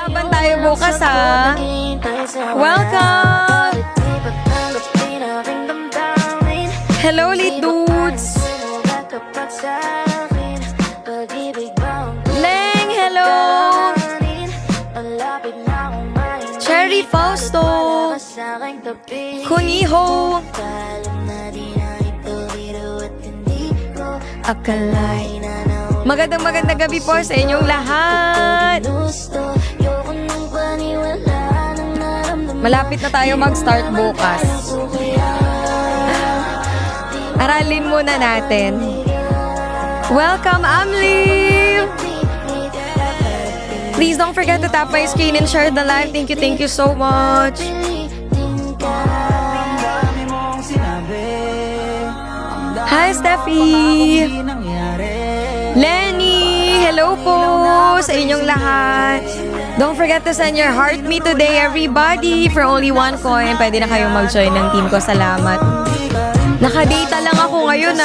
Laban tayo bukas ha. Welcome! Hello, late dudes! Leng, hello! Cherry Fausto! Kuniho! Akalay. Magandang gabi po sa inyong lahat. Malapit na tayo mag-start bukas. Aralin muna natin. Welcome, Amli! Please don't forget to tap my screen and share the live. Thank you so much. Hi, Steffi! Lenny! Hello po sa inyong lahat. Don't forget to send your heart me today, everybody. For only 1 coin, pwede na kayong mag-join ng team ko. Salamat. Nakadata lang ako ngayon,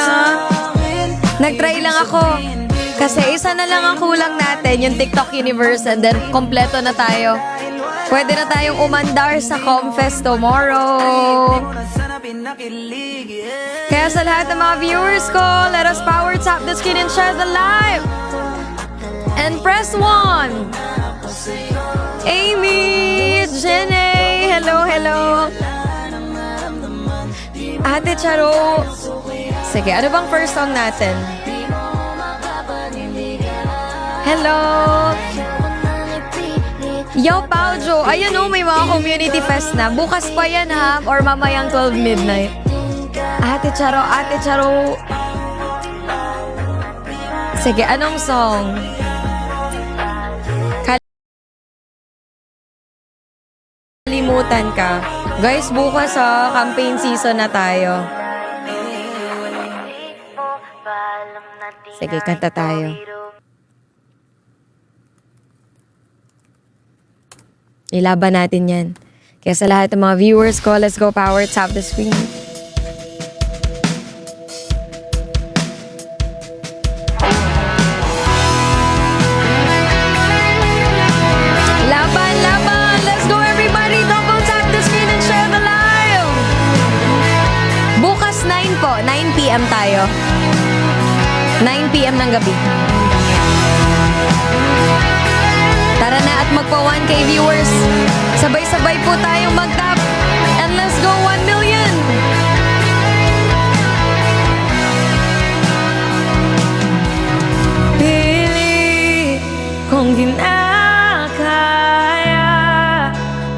Nag-try lang ako. Kasi isa na lang ang kulang natin, yung TikTok Universe, and then kompleto na tayo. Pwede na tayong umandar sa Comfest tomorrow. Kaya sa lahat ng mga viewers ko, let us power tap the screen and share the live. And press 1. Amy, Jenny, hello. Ate Charo. Sige, ano bang first song natin? Hello. Yo, Paujo. Ayun may mga community fest na. Bukas pa yan ha, or mamayang 12 midnight. Ate Charo. Sige, anong song? Kalimutan ka. Guys, bukas campaign season na tayo. Sige, kanta tayo. Ilaban natin yan. Kaya sa lahat ng mga viewers ko, let's go power tap the screen. Laban! Let's go everybody! Double tap the screen and share the live! Bukas 9 po. 9 p.m. tayo. 9 p.m. ng gabi. Tara na at magpa 1K viewers. Sabay-sabay po tayong mag-tap. And let's go 1 million! Pili kong ginakaya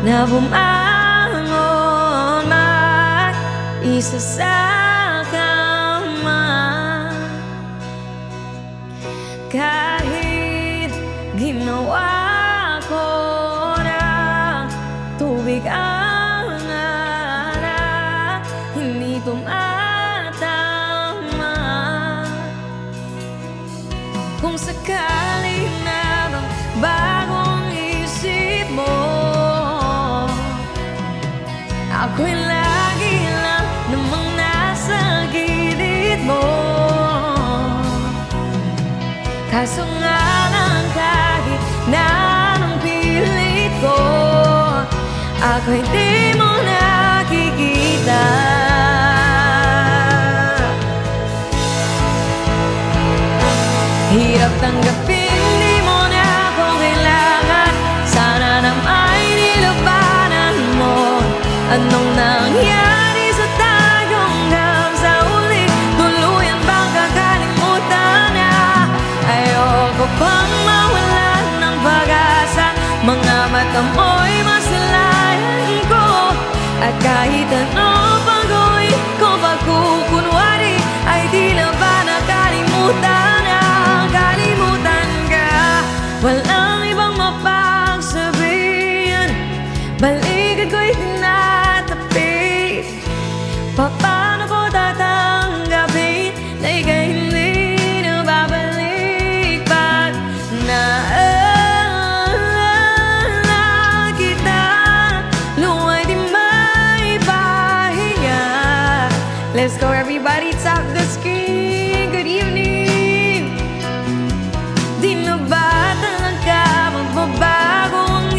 na bumangon mag-isa sa kama. Kahit ginawa tubig ang harap, hindi tumatama. Kung sakali na bang bagong isip mo, ako'y lagi lang namang nasa gilid mo. Kaso nga lang kahit na anong pilit ko, ako'y di mo nakikita. Hirap tanggapin, di mo na ako kailangan. Sana naman nilabanan mo. Anong nangyari sa tayong hanggang sa uli? Tuluyan bang kakalimutan na? Ayoko pang mawalan ng pag-asa. Mga mata mo'y masalayan ko. At kahit ano pang gawin ko, pagkukunwari ay di na ba nakalimutan na? Kalimutan ka, walang ibang mapagsabihan. Balikan ko'y tinatapi. Paano ko tatanggapin na ika'y hindi na babalik pag let's go everybody, tap the screen. Good evening. Di na ba talaga magbabago ang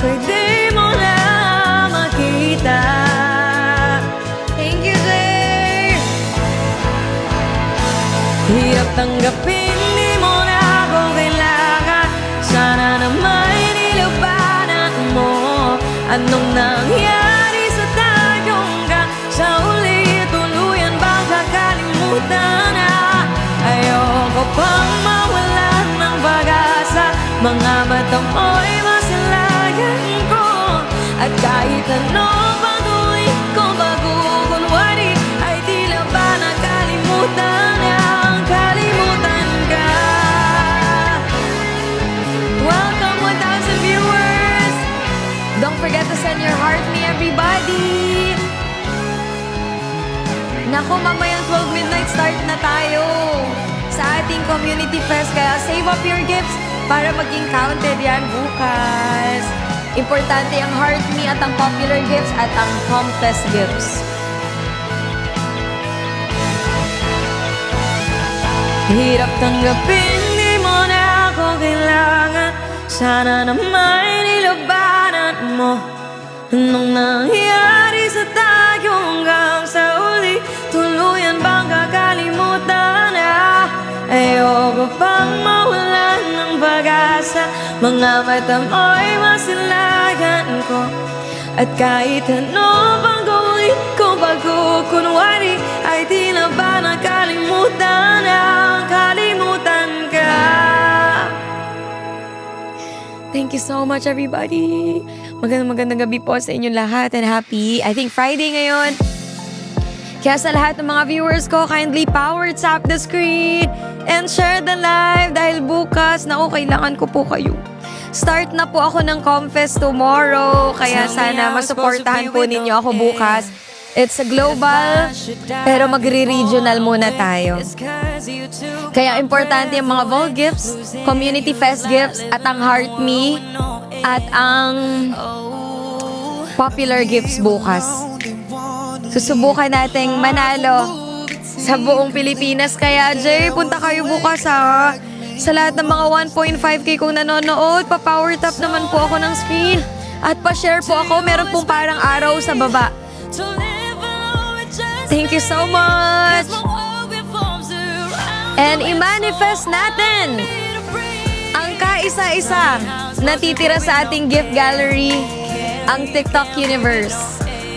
Kaso'y di mo na makita. Thank you, Jay! Hirap tanggapin, di mo na ako kailangan. Sana naman nilabanan mo. Anong nangyari sa tayo hanggang sa uli? Tuluyan bang kakalimutan na? Ayoko pang mawalan ng pag-asa. Mga mata mo'y masalayan ko. At kahit ano pang gawin ko bago kunwari, ay tila ba nakalimutan na ang kalimutan ka. Welcome 1,000 viewers! Don't forget to send your heart me, everybody! Naku, mamayang 12 midnight start na tayo sa ating community fest. Kaya save up your gifts para maging counted yan bukas. Importante ang heart me at ang popular gifts at ang Comfest gifts. Hirap tanggapin, di mo na ako kailangan. Sana naman nilabanan mo. Anong nangyari sa tayo hanggang sa uli? Tuluyan bang kakalimutan na? Ayoko pang mawalan ng pag-asa. Mga mata mo'y masilayan ko. At kahit ano pang gawin ko bago kunwari, ay di na ba nakalimutan na ang kalimutan ka. Thank you so much, everybody. Magandang gabi po sa inyong lahat and happy, I think, Friday ngayon. Kaya sa lahat ng mga viewers ko, kindly power tap the screen and share the live dahil bukas, naku, kailangan ko po kayo. Start na po ako ng Comfest tomorrow, kaya sana masuportahan po ninyo ako bukas. It's a global, pero magre-regional muna tayo. Kaya importante yung mga Vol gifts, Community Fest gifts, at ang Heart Me, at ang popular gifts bukas. Susubukan nating manalo sa buong Pilipinas. Kaya Jay, punta kayo bukas ha. Sa lahat ng mga 1.5k kung nanonood, pa-power tap naman po ako ng screen. At pa-share po ako, meron pong parang araw sa baba. Thank you so much! And i-manifest natin ang kaisa-isa natitira sa ating gift gallery, ang TikTok Universe.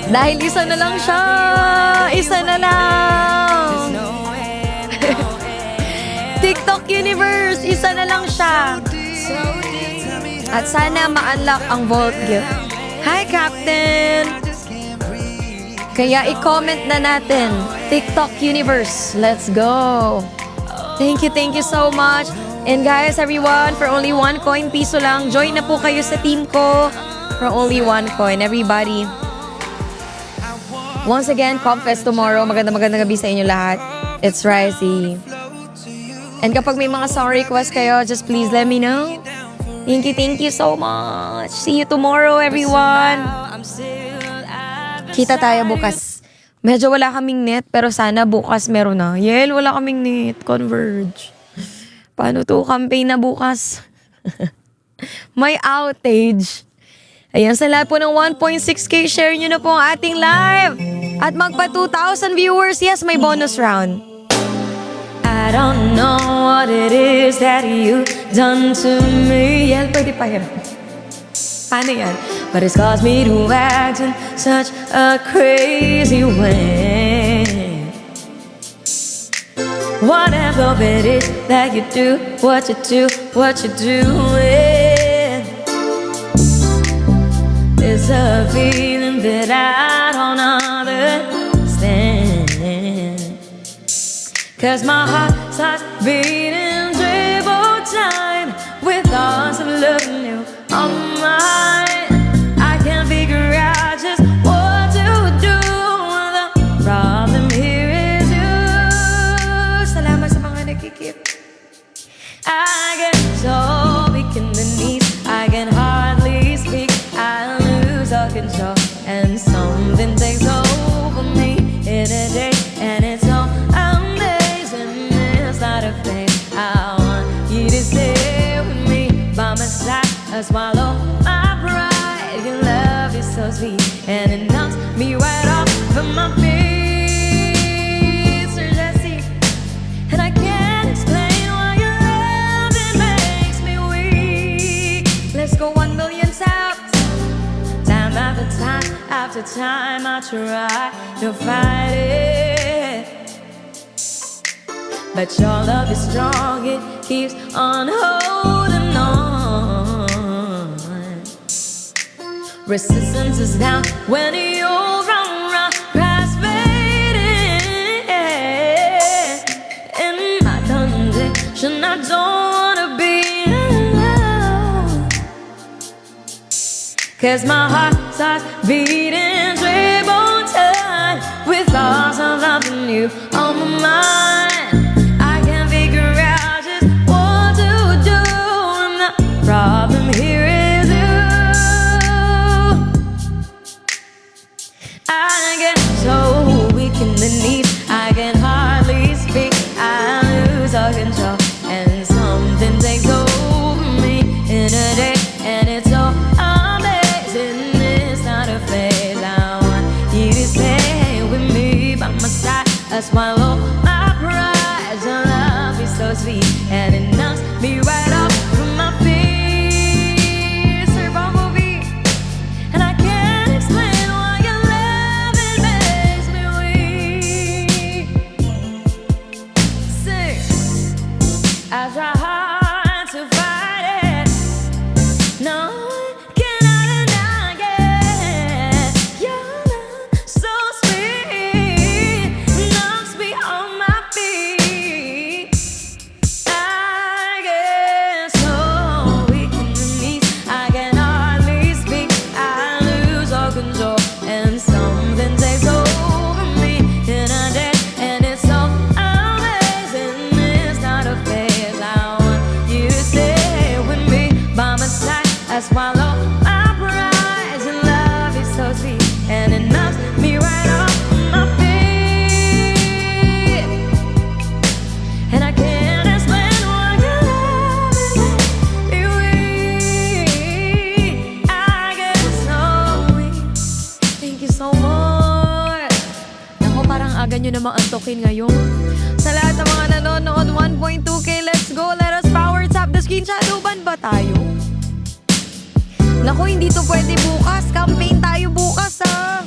Dahil isa na lang siya! Isa na lang! TikTok Universe, isa na lang siya. At sana ma-unlock ang Vault gift. Hi, Captain! Kaya i-comment na natin, TikTok Universe. Let's go! Thank you so much. And guys, everyone, for only 1 coin, piso lang, join na po kayo sa team ko. For only 1 coin, everybody. Once again, Comfest tomorrow. Magandang gabi sa inyo lahat. It's Risey. And kapag may mga song request kayo, just please let me know. Thank you so much. See you tomorrow, everyone. Kita tayo bukas. Medyo wala kaming net, pero sana bukas meron na. Yel, wala kaming net. Converge. Paano to? Campaign na bukas. May outage. Ayan, sa lahat po ng 1.6k, share nyo na po ang ating live. At magpa 2,000 viewers, yes, may bonus round. I don't know what it is that you done to me. Yan, pwede pa yan. Paano yan? But it's caused me to act in such a crazy way. Whatever it is that you do, what you doing. It's a feeling that I don't understand. 'Cause my heart starts beating triple time with thoughts of loving you on my mind. I can't figure out just what to do. The problem here is you. Salamat sa mga nakikip. I get so weak in the knees, I can hardly speak. I lose all control and something takes over me in a day, and it's so amazing. It's not a thing. I want you to stay with me by my side. I swallow my pride. after time I try to fight it, but your love is strong, it keeps on holding on. Resistance is down when you're run, cries fading. In my condition, I don't wanna be alone, 'cause my heart starts beating triple time with thoughts of loving you on my mind. I can't figure out just what to do, and the problem here is you. I get so weak in the knees, I can hardly speak, I lose all control, and something takes over me in a day, and it's so amazing. It's not a phase, I want you to stay with me by my side. I swallow my pride, your love is so sweet, and it knocks me right off from my feet. Sir Bumblebee, and I can't explain why your loving makes me weak. Sing. I try hard to fight it, no one can deny it. Your love so sweet, knocks me on my feet. I get so weak in the knees, I can hardly speak, I lose all control, and something takes over me in a day, and it's so amazing. It's not a phase, I want you to stay with me by my side. I swallow my pride, your love is so sweet, and it knocks me right off my feet. And I can't explain why your love is me weak. I get so weak. Thank you so much. Naku, parang aga nyo namang antokin ngayon. Sa lahat ng mga nanonood, 1.2K, let's go. Let us power tap the screen. Shadowban ba tayo? Naku, hindi to pwede bukas. Campaign tayo bukas, ha?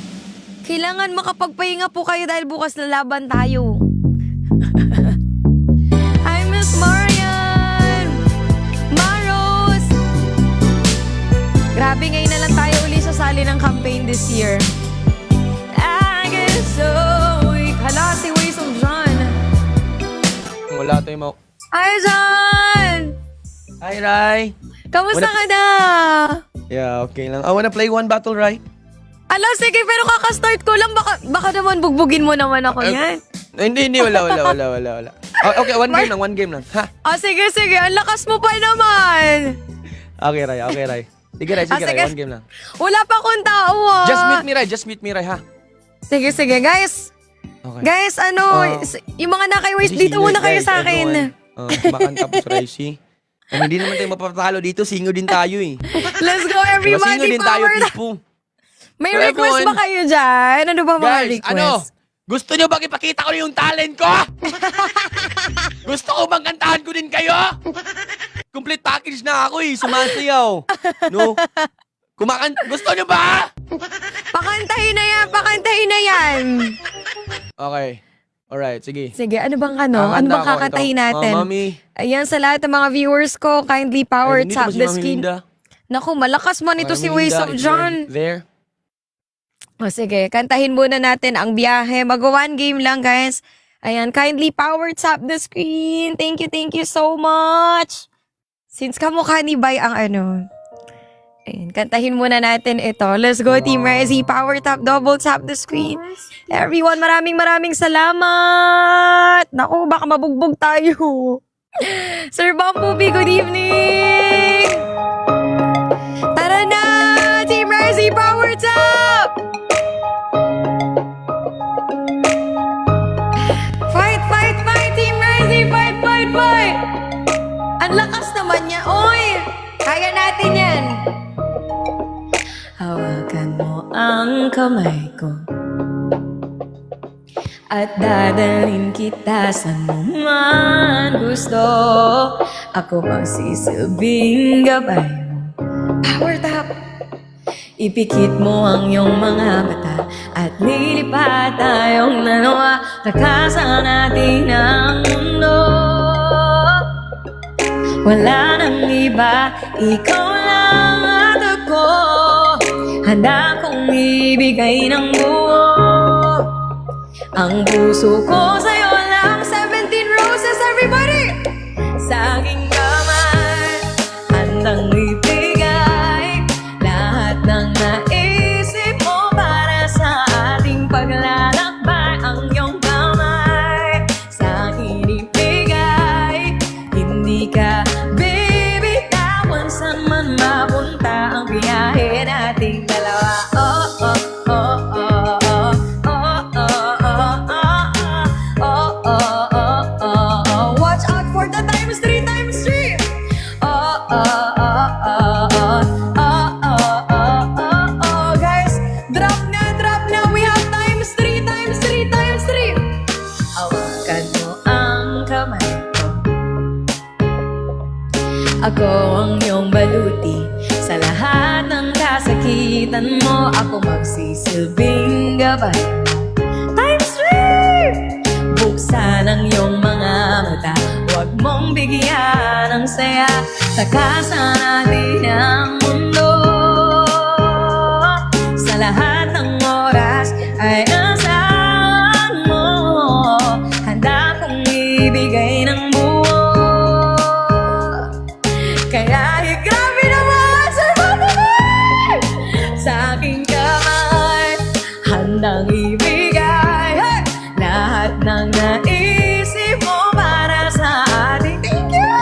Kailangan makapagpahinga po kayo dahil bukas na laban tayo. I miss Marian! Maros! Grabe, ngayon na lang tayo uli sasali ng campaign this year. I get so weak. Hala, si Ways of John. Wala tayo mau... Hi, John! Hi, Rai! Kamusta ka na? Yeah, okay lang. I wanna play one battle, Rai. Ala, sige, pero kakastart ko lang. Baka naman bugbugin mo naman ako yan. Hindi, wala. Okay, one game lang. Ha? Sige. Ang lakas mo pa naman. Okay, Rai. Sige, Rai, one game lang. Wala pa akong tao, ah. Just meet me, Rai, ha? Sige, guys. Okay. Guys, yung mga nakaiways, dito muna kayo sa akin. Kumakanta po si Raisi. Hindi naman tayo mapapatalo dito, singo din tayo eh. Let's go, Diba, everybody. singo din tayo, Power Pipo. May For request everyone. ba kayo dyan? Ano ba mga Guys, request? Gusto nyo bang ipakita ko yung talent ko? Gusto ko bang kantahan ko din kayo? Complete package na ako eh, sumasayaw. No? Gusto nyo ba? Pakantahin na yan. Okay. Alright, sige. Sige, ano bang ano bang kakatahin natin? Mami. Ayan, sa lahat ng mga viewers ko, kindly power Ay, tap nandito ba si the Mami screen. Linda? Naku, malakas man ito si Mami Ways Linda, of if John. you're there. O sige, kantahin muna natin ang biyahe. Mag-one game lang, guys. Ayan, kindly power tap the screen. Thank you so much. Since kamukha ni Bay ang ano. Ayan, kantahin muna natin ito. Let's go, Team Resi. Power tap, double tap the screen. Everyone, maraming salamat. Naku, baka mabugbog tayo. Sir Bumblebee, good evening. Tara na, Team Resi, power tap. Fight, Team Resi, fight. Ang lakas naman niya. Oy, kaya natin yan. Hawakan mo ang kamay ko at dadalhin kita sa man gusto. Ako magsisilbing gabay mo. Power tap. Ipikit mo ang iyong mga mata at lilipat tayong dalawa. Takasan natin ang mundo. Wala nang iba, ikaw lang at ako. Handa kong ibigay ng buo ang puso ko sa'yo lang. 17 roses, everybody! Sa aking kamay, handang ibigay lahat ng naisip mo para sa ating paglalakbay. Ang iyong kamay sa akin ibigay, hindi ka bibitawan. Saan man mapunta ang biyahe nating dalawa. Oh, oh, oh, oh, oh, oh, oh, oh, oh, oh, oh, oh, oh, oh. Watch out for the times 3 times 3. Oh, oh, oh, oh, oh, oh, oh, oh, oh, oh. Guys, drop na, drop na. We have times 3 times 3 times 3. Hawakan mo ang kamay ko, ako ang iyong baluti. Sa lahat ng kasakitan mo, ako magsisilbing gabay. Times 3! Buksan ang iyong mga mata, huwag mong bigyan ng saya. Takasan natin ang mundo. Sa lahat ng oras ay asahan mo. Handa kong ibigay ng buo. Kaya grabe naman, Sir Bobby! Sa aking kamay, handang ibigay, hey! Lahat ng naisip mo para sa ating. Thank you!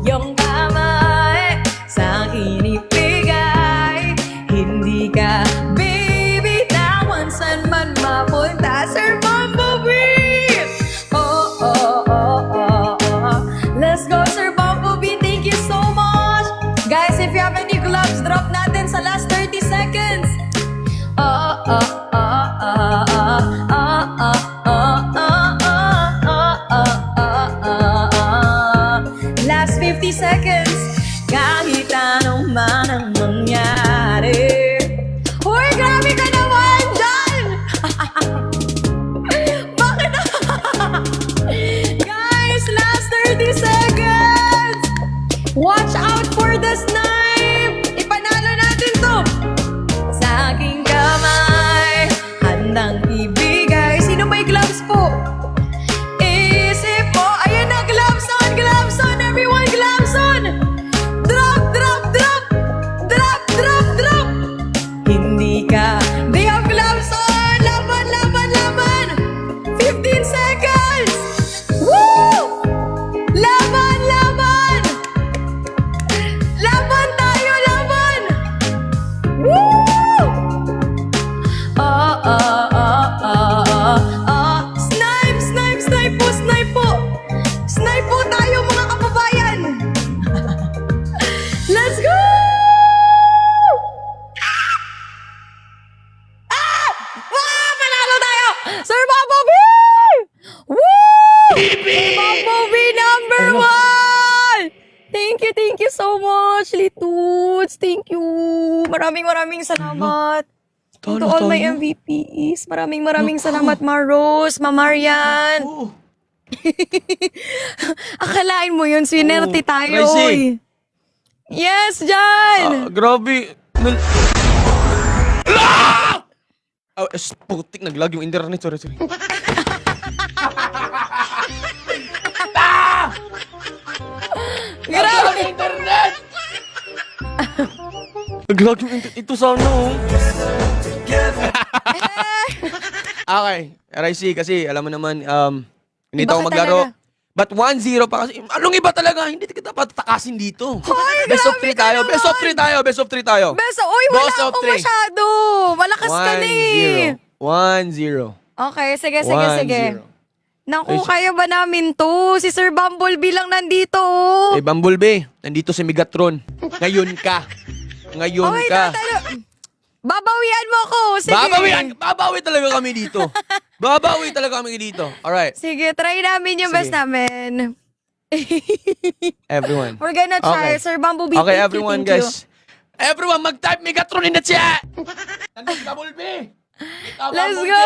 Yung kamay sa akin ibigay, hindi ka bibitawan. Saan man mapunta, Sir Bumblebee! Oh, oh, oh, oh, oh. Let's go, Sir Bumblebee. Thank you so much. Guys, if you have any gloves, drop natin sa last 30 seconds. Oh, oh, oh, oh, oh, oh, oh, oh, oh, oh, oh, oh, oh. Last 50 seconds. Kahit anong man ang mangyari. Hoy, grabe ka naman dyan! Bakit? Guys, last 30 seconds! Watch out for the snipe! Ipanalo natin to! Sa aking kamay, handang ibigay. Sino may gloves po? Isip mo, ayan na, gloves on, everyone, gloves on! Drop, drop, drop! Drop, drop, drop! Hindi ka, they have gloves on! Laban, laban, laban! 15 seconds! Woo! Laban, laban! Laban tayo, laban! Woo! Oh, oh, oh, oh, oh, oh. Snipe, snipe, snipe po, snipe po! Snipe po tayo, mga kababayan! Let's go! Ah! Ah! Panalo tayo! Sir Bumblebee! Woo! Sir Bumblebee number 1! Thank you so much, Litudes. Thank you. Maraming salamat. To all my MVPs. Maraming salamat, Ma Rose, Ma Marian. Oh. Akalain mo yun, swinerte tayo. Raisi. Yes, Jan! Grabe. Ah! Oh, putik, naglag yung internet. Sorry. Grabe! Ang internet! Naglag yung internet. Ito sana, oh. Okay. RIC, kasi alam mo naman, hindi Iba ako ka maglaro. talaga. But 1-0 pa kasi. Anong iba talaga? Hindi kita patakasin dito. Hoy, Best of grabe 3 ka tayo. naman. Best of 3 tayo. Best of 3 tayo. Beso, uy, wala Best of ako three. masyado. Malakas ka na eh. 1-0. Okay, sige. 1-0. Naku, Ay, kaya ba namin to? Si Sir Bumblebee lang nandito. oh. Eh, Bumblebee, nandito si Megatron. Ngayon ka. Ngayon Okay, ka. babawian mo ako. Sige. Babawi talaga kami dito. Babawi talaga kami dito. Alright, Sige, try namin yung Sige. best namin. everyone. We're gonna try. Okay. Sir Bumblebee, Okay, thank everyone, you, thank guys. Everyone, mag-type Megatron in the chat! Nandun ka, Bulbi! Let's go.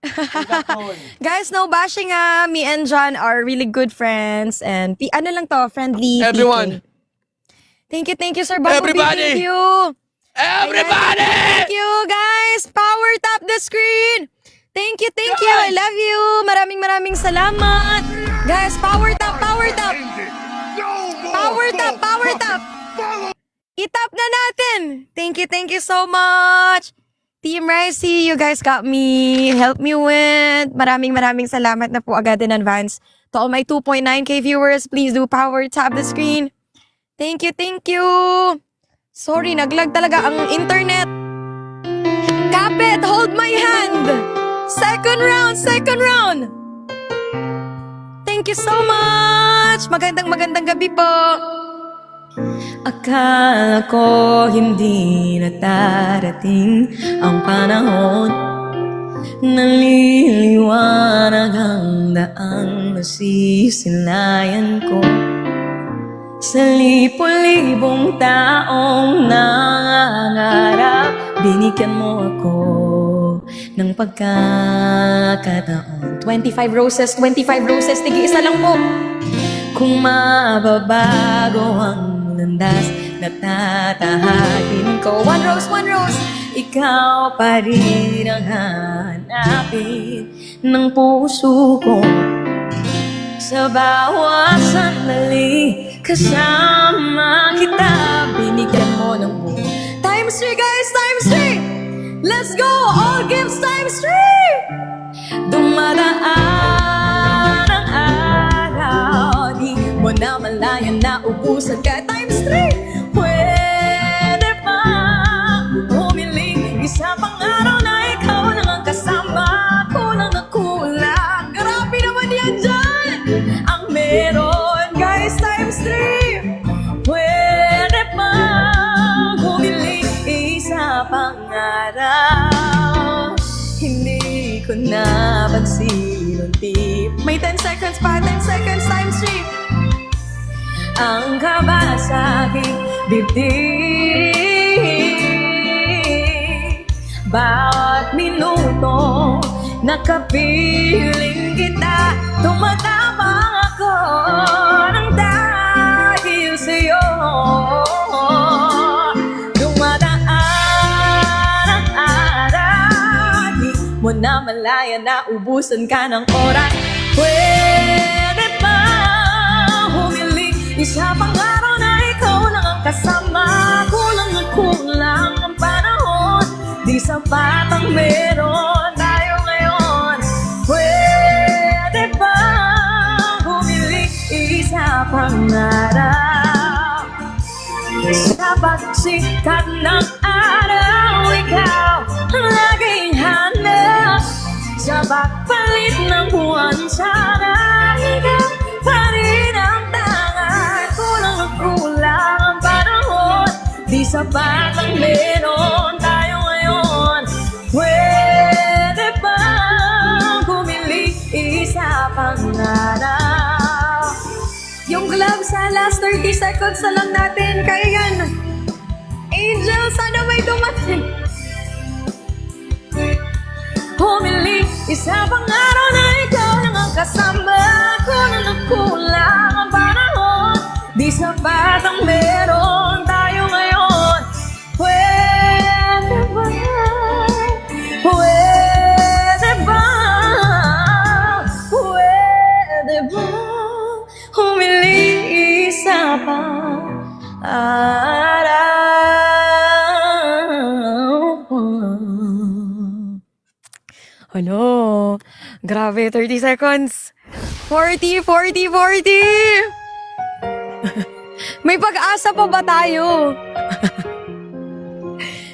Megatron. Guys, no bashing me and John are really good friends and ano lang to, friendly Everyone. PK. Thank you, Sir Bumblebee. Everybody. Thank you. Everybody! Thank you, guys. Power tap the screen. Thank you. I love you. Maraming salamat. Guys, power tap. Power tap. Itap na natin. Thank you so much. Team Ricey, you guys got me. Help me win. Maraming salamat na po agad in advance. To all my 2.9k viewers, please do power tap the screen. Thank you. Sorry, naglag talaga ang internet. Kapit, hold my hand. Second round. Thank you so much. Magandang gabi po. Akala ko hindi na darating ang panahon. Naliliwanag ang daang nasisilayan ko. Sa libo-libong taong nangangarap, binigyan mo ako ng pagkakataon. 25 roses, tigi-isa lang po. Kung mababago ang landas na tatahakin ko. One rose, ikaw pa rin ang hanapin ng puso ko. Sa bawat sandali, kasama kita, binigyan mo ng buo. Times 3, guys! Times 3! Let's go! All gifts times 3! Dumadaan ang araw, di mo na malayan na ubusan ka. Times 3! Pwede pa humiling isa pang araw na ikaw lang ang kasama. Kulang na kulang. Grabe naman yan dyan! Ang meron, guys, times 3. Pwede pa humiling isa pang araw. Hindi ko napansin unti. May 10 seconds pa, 10 seconds, times 3. Ang kaba sa aking dibdib, bawat minuto nakapiling kita. Tumatapang ako ng dahil sa'yo. Dumadaan ang araw, di mo na malaya na ubusan ka ng oras. Pwede pa humiling isa pang araw na ikaw lang ang kasama. Kulang na kulang ang panahon, di sapat ang meron tayo ngayon. Pwede ba humiling isa pang araw? Sa pagsikat ng araw, ikaw ang laging hanap. Sa pagpalit ng buwan, sana ikaw pa rin ang tangan. Kulang na kulang ang panahon, di sapat ang meron tayo ngayon. Pwede ba humiling isa pang araw? Yung glove sa last 30 seconds na lang natin. Kaya yan. Angel, sana may dumating. Humiling isa pang araw na ikaw lang ang kasama. Kulang na kulang ang panahon, di sapat ang meron tayo ngayon. Pwede ba? Pwede ba? Pwede ba humiling isa pang araw? Ano? Grabe, 30 seconds. 40. May pag-asa pa ba tayo?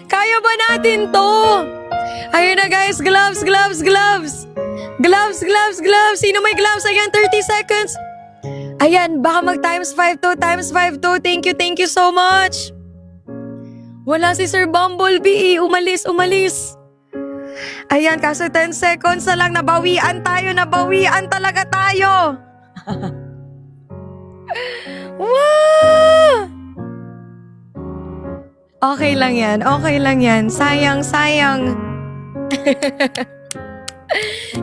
Kaya ba natin to? Ayun na guys, gloves. Gloves. Sino may gloves? Ayan, 30 seconds. Ayan, baka mag times 5 to. Thank you so much. Wala si Sir Bumblebee. Umalis. Ayan, kaso 10 seconds na lang. Nabawian talaga tayo. Wow! Okay lang yan. Okay lang yan. Sayang, sayang.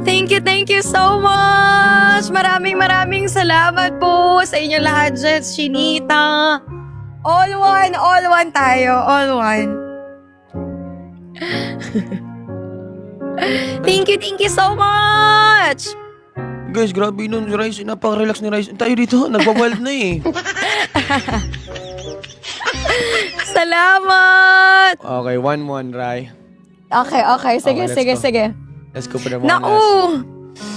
Thank you so much! Maraming salamat po sa inyo lahat, Jets, Chinita. All one tayo. All one. Thank you so much! Guys, grabe nun, Rice. Napaka-relax ni Rice. Tayo dito, nagwa-wild na eh. Salamat! Okay, 1-1, Rai. Okay. Sige, Okay, let's sige, go. sige. Let's go for the one Naku!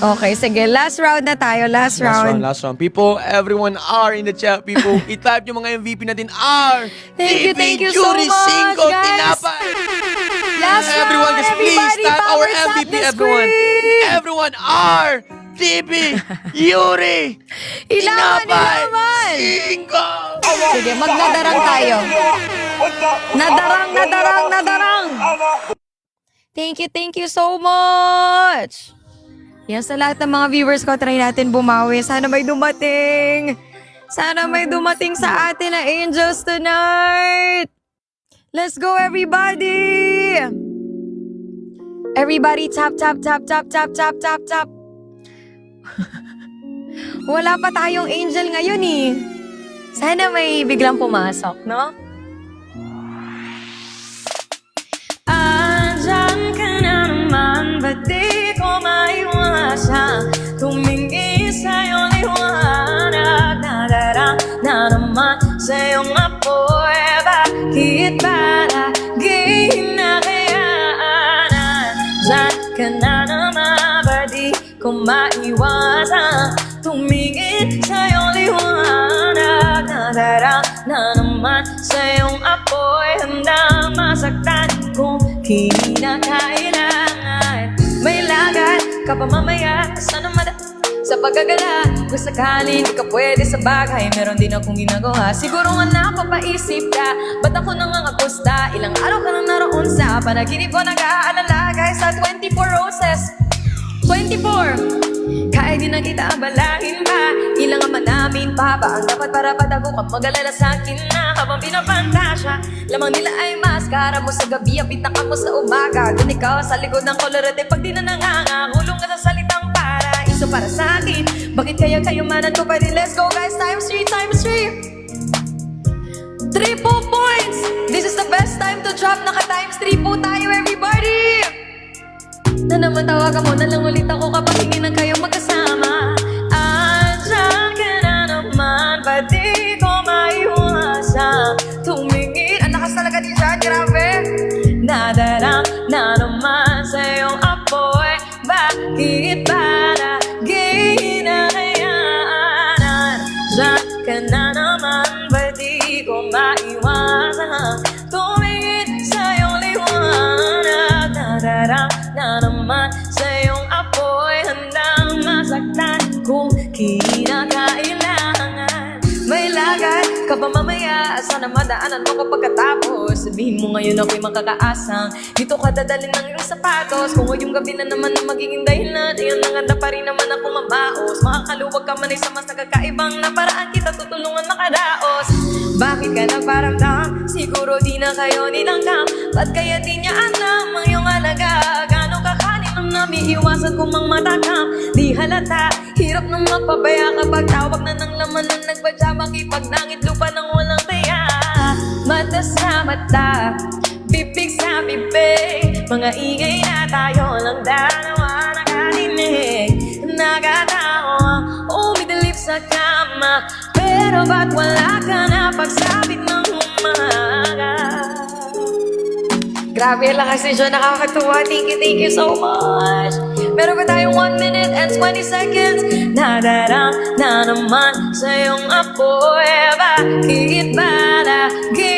Okay, sige. Last round na tayo. Last round. Last round. People, everyone are in the chat, people. I-type yung mga MVP natin are. Thank you so Yuri, much, Cinco, guys. Tinapay. Last Everyone, round, just please everybody, type our powers up MVP, the everyone. screen. Everyone are. TB, Yuri, Ilaman! Cinco. Sige, magnadarang tayo. Nadarang! Thank you so much! Yan sa lahat ng mga viewers ko, try natin bumawi. Sana may dumating. Sana may dumating sa atin na angels tonight. Let's go, everybody! Everybody, tap. Wala pa tayong angel ngayon eh. Sana may biglang pumasok, no? Andyan ka na naman, ba't di ko maiwasan? Tumingin sa'yo liwanag, nadarang na naman sa'yong apoy. Bakit palagi na kayaanan? Diyan ka na naman, ba't di ko maiwasan? Tumingin sa'yong liwanag, nadarang na naman sa'yong apoy. Handang masaktan kung kinakailangan. May lagat ka pa mamaya, sana sa pagkagala. Kung sakali di ka pwede sa bagay, meron din akong ginagawa. Siguro nga napapaisip ka, ba't ako nangangagusta? Ilang araw ka nang naroon sa panaginip ko, nag-aalala guys sa 24 roses. 24! Kahit di na kita abalahin pa, ilang ama namin pa ba ang dapat para patago kang mag-alala sa akin na habang pinapantasya. Lamang nila ay maskara mo sa gabi, ang pitaka mo sa umaga. Doon ikaw sa likod ng kolorete pag di na nangangahulong ka sa salitang paraiso para sa akin. Bakit kaya kayamanan ko pa rin? Let's go guys, times 3. Triple points! This is the best time to drop, naka-times 3 po tayo everybody! Na naman tawagan mo na lang ulit ako kapag hindi na kayo magkasama. Andyan ka na naman, ba't di ko maiwasan? Tumingin, ang lakas talaga di dyan, grabe. Nadarang na naman sa'yong apoy. Bakit palagi na kayaanan? Diyan ka na naman, ba't di ko maiwasan? Tumingin sa'yong liwanag, nadarang na naman sa'yong apoy. Handang masaktan kung kinakailangan. May lagat ka ba mamaya, sana madaanan mo ko pagkatapos. Sabihin mo ngayon ako'y makakaasang dito ka dadalhin ng iyong sapatos. Kung ngayong gabi na naman ang magiging dahilan, ayun na nga pa rin naman ako mabaos. Makakaluwag ka man ay sa mas nagkakaibang na paraan kita tutulungan makadaos. Bakit ka nagparamdam? Siguro di na kayo nilanggam. Ba't kaya di niya alam ang iyong alaga? Gano'ng kakanin ang namiiwasan kung mang matakam. Di halata, hirap nang magpabaya kapag tawag na ng laman na nagpadya. Makipagnangit lupa ng walang taya. Mata sa mata, bibig sa bibig, mga ingay na tayo lang dalawa nakadinig. Nagatawa, umidilip sa kama, pero ba't wala ka na pagsabit ng umaga? Grabe lang kasi dyan, nakakatuwa. Thank you so much. Meron ba tayong 1 minute and 20 seconds? Nadarang na naman sa'yong apoy. Bakit ba lagi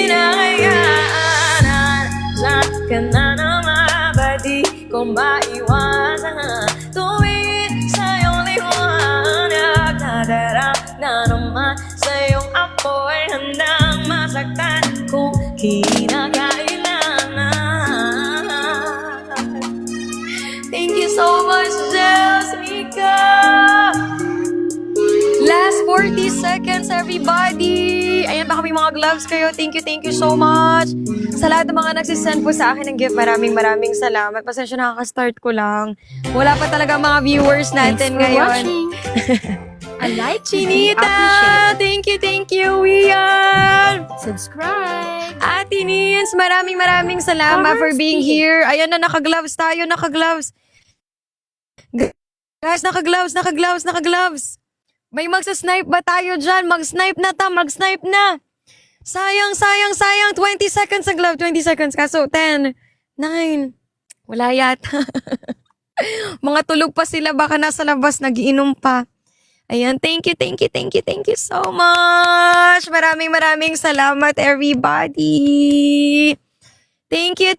hinahayaanan? Diyan ka na naman, ba't di ko maiwasan? Tumingin sa'yong liwanag, nadarang na naman sa'yong apoy. Handang masaktan kung kinakailangan. Thank you so much, Jels, Mika! Last 40 seconds, everybody! Ayan, baka may mga gloves kayo. Thank you so much. Sa lahat ng mga nagsisend po sa akin ng gift, maraming salamat. Pasensya na, kaka-start ko lang. Wala pa talaga mga viewers natin ngayon. I like Chinita! Thank you, Ian! Subscribe. Ate Nins, maraming salamat for being here. Ayan na, naka-gloves tayo, naka-gloves. Guys, naka-gloves. May magsa-snipe ba tayo dyan? Mag-snipe na. Sayang. 20 seconds ang glove, 20 seconds. Kaso, 10, 9, wala yata. Mga tulog pa sila, baka nasa labas, nagiinom pa. Ayan, thank you so much. Maraming salamat, everybody. Thank you.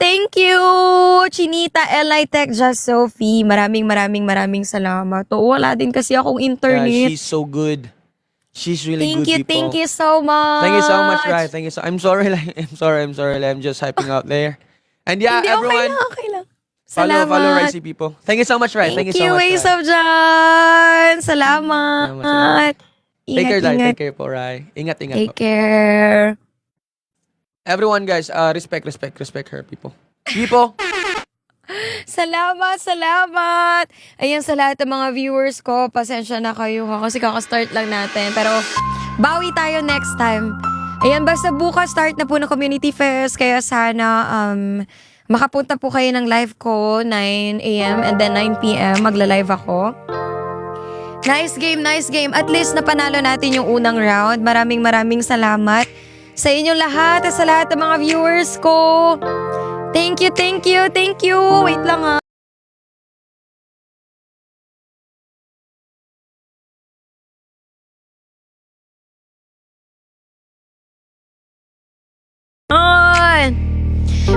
Chinita, Eli Tech, Just Sophie. Maraming salamat. Oo, wala din kasi akong internet. Yeah, she's so good. She's really good, people. Thank you so much. Thank you so much, Rai. I'm sorry, I'm just hyping out there. And yeah, Hindi, everyone, okay lang. follow Salamat. Raisi, people. Thank you so much, Rai. Thank so you, much, Ways Rai. of John. Salamat. Take care, Rai. Ingat. Take care po, Rai. Ingat Take po. care. Everyone, guys, respect her, people. People, Salamat. Ayan, sa lahat ng mga viewers ko, pasensya na kayo ha, kasi kaka-start lang natin. Pero, bawi tayo next time. Ayan, basta bukas start na po ng Community Fest, kaya sana, makapunta po kayo ng live ko, 9 a.m. and then 9 p.m. Magla-live ako. Nice game. At least napanalo natin yung unang round. Maraming salamat sa inyong lahat at sa lahat ng mga viewers ko. Thank you. Wait lang ha.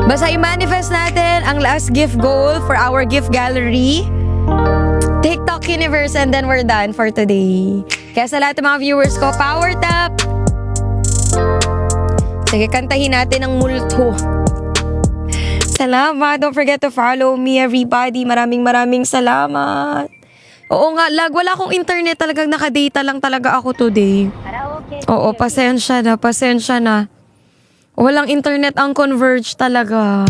Basta i-manifest natin ang last gift goal for our gift gallery. TikTok Universe, and then we're done for today. Kaya sa lahat ng mga viewers ko, power tap! Sige, kantahin natin ang multo. Salamat. Don't forget to follow me, everybody. Maraming salamat. Oo nga, wala akong internet. Talagang nakadata lang talaga ako today. Oo, pasensya na. Walang internet ang Converge talaga.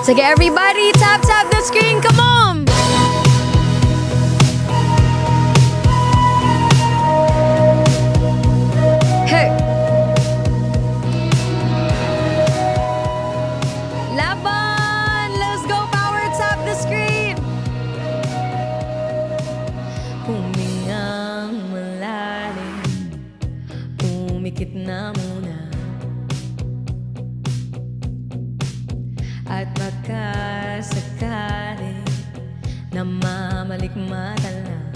Sige, everybody, tap the screen. Come on! Hey! Laban! Let's go, power, tap the screen! Humingang malalim, umikit na muna. At baka sakali na mamalikmata lang.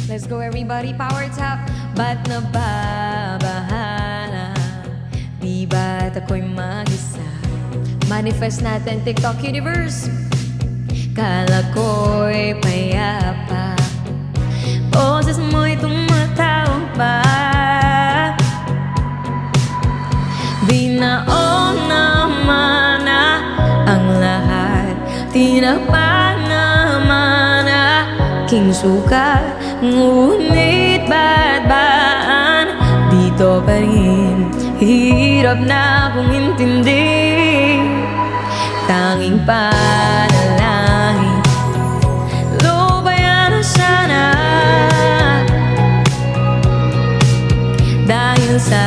Let's go, everybody, power tap. Ba't nababahala? Di ba't ako'y mag-isa? Manifest natin TikTok Universe. Kala ko'y payapa, boses mo'y tumatawag pa. Di naman na ang lahat, tinapa naman na aking sukat. Ngunit ba't baan dito pa rin? Hirap na akong intindi. Tanging panalangin, lubayan na sana. Dahil sa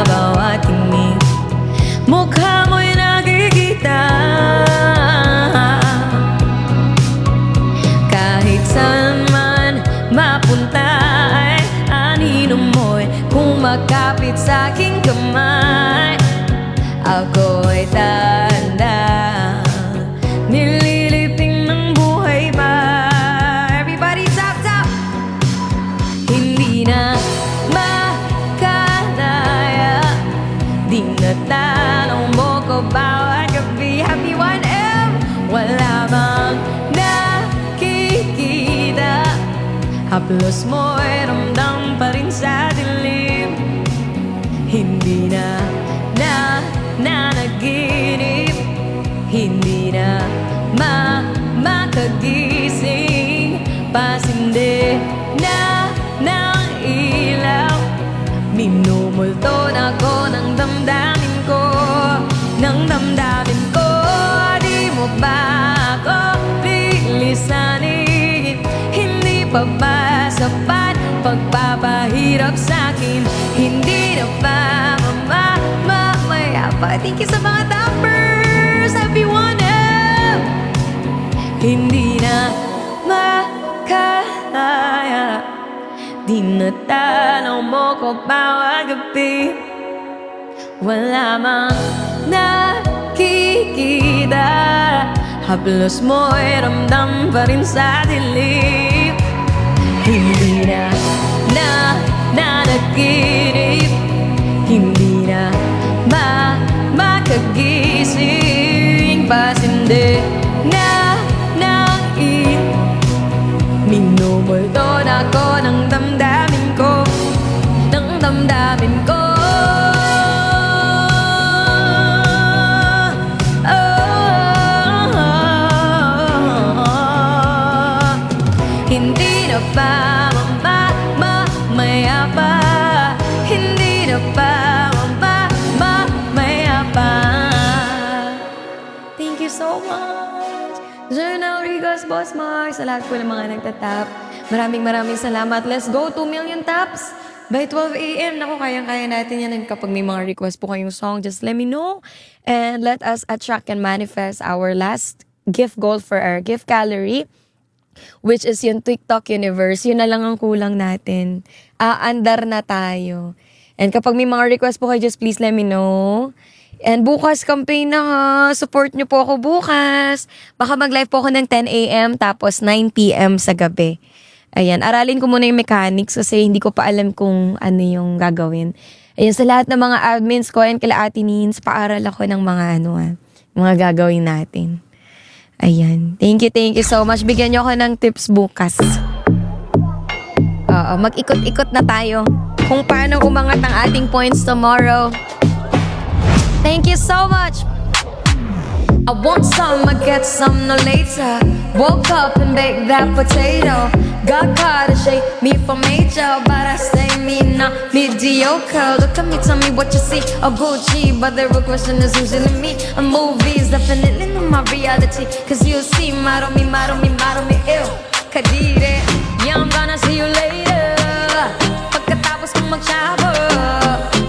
bawat tinig, mukha mo'y nakikita. Kahit saan man mapunta ay anino mo'y kumakapit sa aking kamay. Ako'y tanda, nililiping ng buhay ba. Everybody tap! Hindi na makalaya, di na tanong mo ko bawat gabi. Happy 1M, wala bang nakikita? Haplos mo'y ramdam pa rin sa dilim. Hindi na nanaginip, hindi na makagising, pasindi na Minumulto na ko ng damdamin ko, ng damdamin ko. Di mo ba ako lilisanin? Hindi pa ba sapat pagpapahirap sa'kin? Hindi na ba mamaya pa? Thank you sa mga toppers, everyone. Hindi na makakaya, di na tanaw mo ko bawat gabi. Wala mang nakikita, haplos mo'y ramdam pa rin sa dilim. Hindi na nanaginip, hindi na makagising, pasindi na nain. Minumulto na ko ng damdamin ko, ng damdamin ko. Hindi na ba mamaya pa? Hindi na ba mamaya pa? Thank you so much, Journal Rigos, Boss Mark, sa lahat po ng mga nagtatap. Maraming salamat. Let's go 2 million taps by 12 a.m. Naku, kayang-kaya natin yan. And kapag may mga request po kayong song, just let me know. And let us attract and manifest our last gift goal for our gift gallery, which is yung TikTok universe. Yun na lang ang kulang natin. Aandar na tayo. And kapag may mga request po kayo, just please let me know. And bukas, campaign na ha. Support nyo po ako bukas. Baka mag-live po ako ng 10 a.m. tapos 9 p.m. sa gabi. Ayan, aralin ko muna yung mechanics kasi hindi ko pa alam kung ano yung gagawin. Ayan, sa lahat ng mga admins ko and kila Ate Nins, paaral ako ng mga mga gagawin natin. Ayan, thank you so much. Bigyan nyo ako ng tips bukas. Mag-ikot-ikot na tayo kung paano umangat ang ating points tomorrow. Thank you so much. I want some, I get some, no later. Woke up and baked that potato. Got caught and shake me for major, but I stay me not mediocre. Look at me, tell me what you see. A Gucci, but the real question is who's in me. A movie's definitely not my reality. Cause you see, maro me, ew. Kadire, yeah, I'm gonna see you later. Pagkatapos kong mag-shower,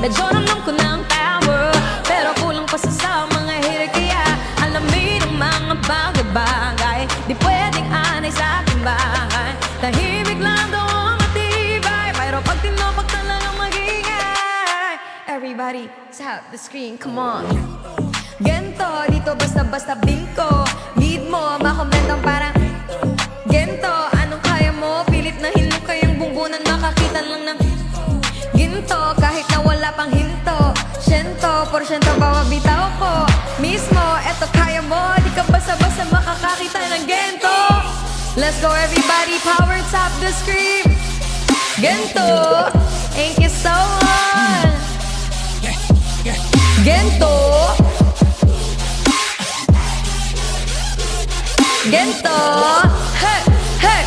medyo naman ko na ang power. Pero kulang pa sa mga hater, kaya alamin ang mga bagay-bagay. Di pwedeng anay sa aking bahay. Tahimik lang daw ang matibay, pero pag tinapag talagang magingay. Everybody, tap the screen, come on. Gento, dito basta-basta bingko. Need mo, makomentang parang gento, anong kaya mo? Pilit na hinukay ang bungbunan, makakita lang ng ginto. Kahit na wala pang hinto, syento, porsyento bawa bitaw ko. Mismo, eto kaya mo, di ka basta-basta makakakita ng gento. Let's go everybody, power tap the screen. Gento, thank you so much. Gento, gento, hey, hey.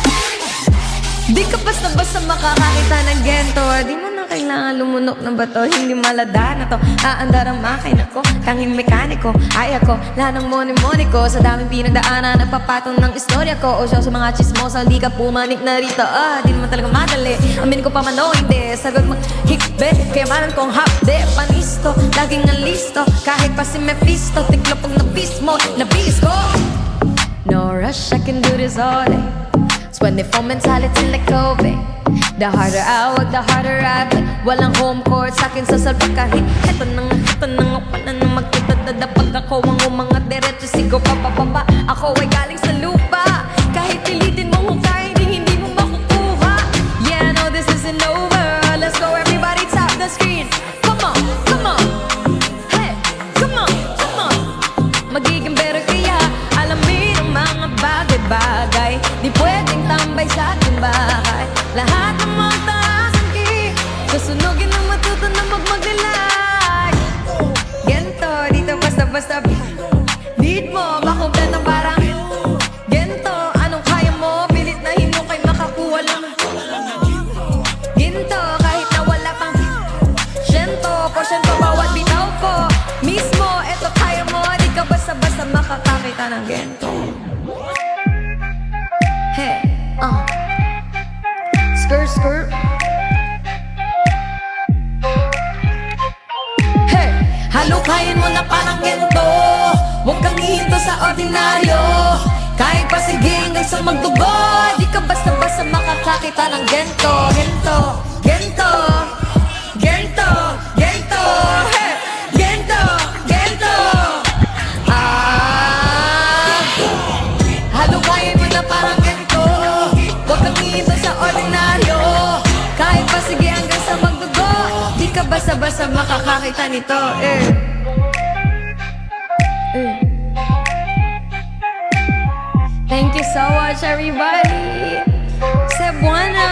Di ka basta-basta makakakita ng gento. Di mo na kailangan lumunok ng bato, hindi malada na to. Aandar ang makina ko, tanging mekaniko. Ay ako, lanang moni-moni ko. Sa daming pinagdaanan, nagpapatong ng istorya ko. O siya sa mga chismosa, di ka pumanik na rito. Di naman talaga madali, amin ko pa man o hindi. Sagot mo, hikbe, kayamanan kong hapde. Panisto, laging nalisto. Kahit pa si Mephisto, tiklopog na beast mo, na beast ko. No rush, I can do this all day. 24 mentality like Kobe. The harder I work, the harder I play. Walang home court sa'kin sa salpa kahit Heto na nga pala na magtutadada. Pag ako ang umangat diretso, sigo pa. Ako ay galing sa lupa. Kahit pilitin mo hukay, hindi mo makukuha. Yeah, no, this isn't over. Let's go everybody, tap the screen. Come on, come on. Hey, come on, come on. Magiging better kaya alamin ang mga bagay-bagay. Di pwedeng tambay sa ating bahay. Lahat ng mga taas ang ki, susunugin ang matuto na magmagdalay. Gento, dito basta-basta beat mo, makumpleto parang gento, anong kaya mo? Pilit na hinukay, makakuha lang. Ginto, kahit na wala pang devotion pa bawat bitaw ko. Mismo, eto kaya mo, di ka basta-basta makakakita ng gento. Hey, skirt, skirt. Hey, halukayin mo na parang gento. Huwag kang hihinto sa ordinaryo. Kahit pa sige hanggang sa magdugo, di ka basta-basta makakakita ng gento. Gento, gento, gento, gento. Hey, gento, gento. Halukayin mo na parang gento. Huwag kang hihinto sa ordinaryo. Kahit pa sige hanggang sa magdugo, di ka basta-basta makakakita nito. Thank you so much, everybody. Cebuana.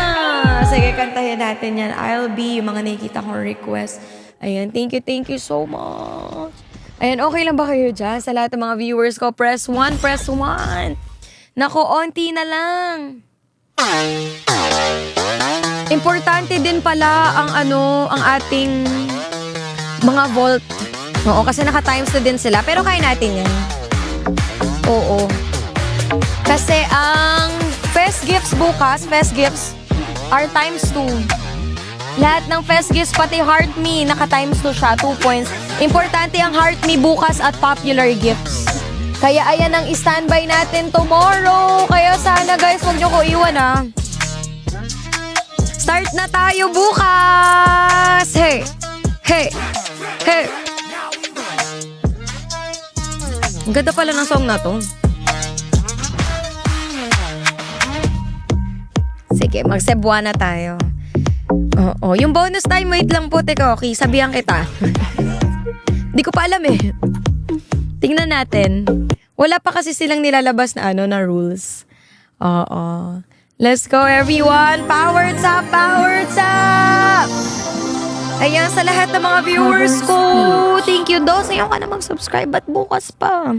Sige, kantahin natin yan. I'll be yung mga nakikita kong request. Ayan, thank you so much. Ayan, okay lang ba kayo dyan? Sa lahat ng mga viewers ko, press 1, press 1. Naku, onti na lang. Importante din pala ang ang ating mga vault. Oo, kasi naka-times na din sila. Pero kaya natin yan. Oo. Kasi ang Fest Gifts bukas, Fest Gifts, are times 2. Lahat ng Fest Gifts, pati Heart Me, naka-times 2 siya, 2 points. Importante ang Heart Me bukas at Popular Gifts. Kaya ayan ang standby natin tomorrow. Kaya sana guys, huwag niyo ko iwan Start na tayo bukas! Hey! Hey! Hey! Ang ganda pala ng song na to. Sige, mag-Cebuana tayo. Oo, yung bonus time, wait lang po, teka, okay, sabihan kita. Di ko pa alam Tingnan natin. Wala pa kasi silang nilalabas na na rules. Oo. Let's go, everyone! Power up! Power up! Ayan, sa lahat ng mga viewers ko, thank you, Dos. Ayaw ka na mag-subscribe at bukas pa.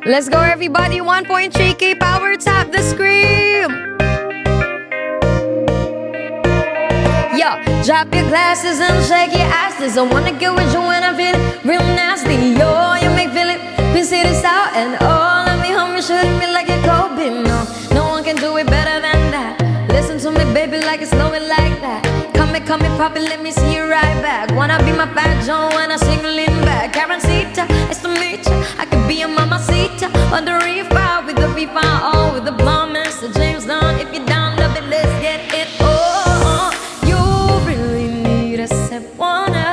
Let's go, everybody. 1.3K power tap the scream. Yo, drop your glasses and shake your asses. I wanna get with you when I feel real nasty. Yo, you make feeling see this out and all. Let me home, you shooting me like a Kobe. No one can do it better than that. Listen to me, baby, like it's flowing like that. Come me, pop it, let me see you right back. Wanna be my fat Joe when I sing lean back. Karencita, it's to meet ya. I could be a mamacita on the reefer with the FIFA, oh, with the blonde Mr. James Dunn. If you're down, love it, let's get it. Oh, you really need a Cebuana.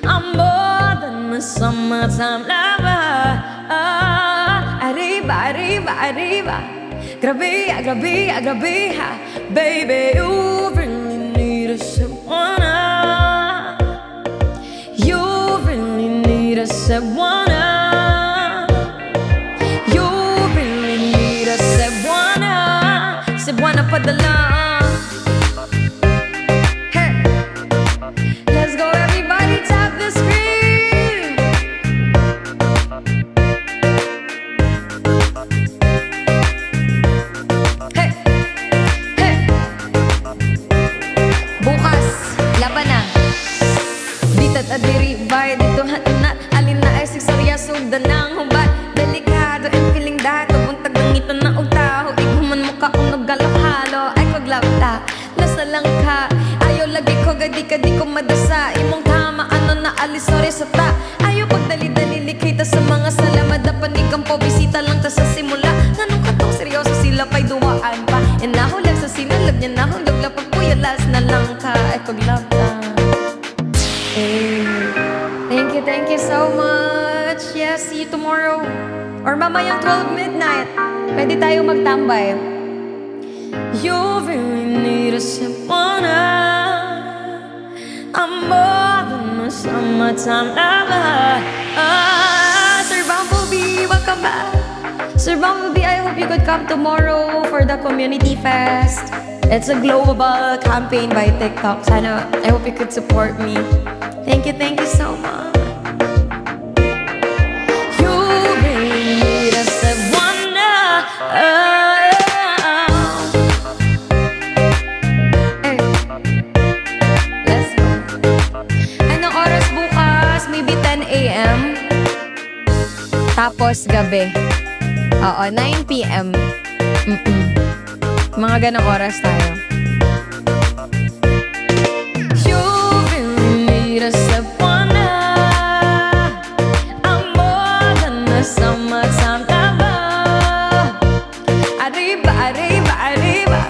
I'm more than a summertime lover. Arriba, arriba, arriba. Grabe, grabe, grabe, baby, you really need a Cebuana. You really need a Cebuana. You really need a Cebuana. Cebuana padala. Hey, let's go, everybody, tap the screen. Adiri-bay dito hatunat alin na ay sigsarya sugda ng humbat delikado and feeling dato buntag ng ito na ugtaho iguman mo ka kung naggalap-halo ay kaglapta nasa lang ka ayaw lagi ko gadi ka di ko madasa imong tama ano na alisore sa ta ayaw pagdali-dali likita sa mga salama dapat nikang po bisita lang ta sa simula nganong katong seryoso sila pa'y duwaan pa and nahulag sa sinalab niya nahulog lapag puyalas na lang ka ay kaglapta. Thank you so much. Yes, see you tomorrow. Or mamayang 12 midnight. Pwede tayo magtambay. You really need a Cebuana. I'm more than a summertime lover. Sir Bumblebee, welcome back. Sir Bumblebee, I hope you could come tomorrow for the community fest. It's a global campaign by TikTok. Sana, I hope you could support me. Thank you so much. You really need a Cebuana. Hey. Tapos gabi. Oo, 9 p.m. Mga ganong oras tayo. You really need a step one now. I'm more than a summertime lover. Arriba, arriba, arriba.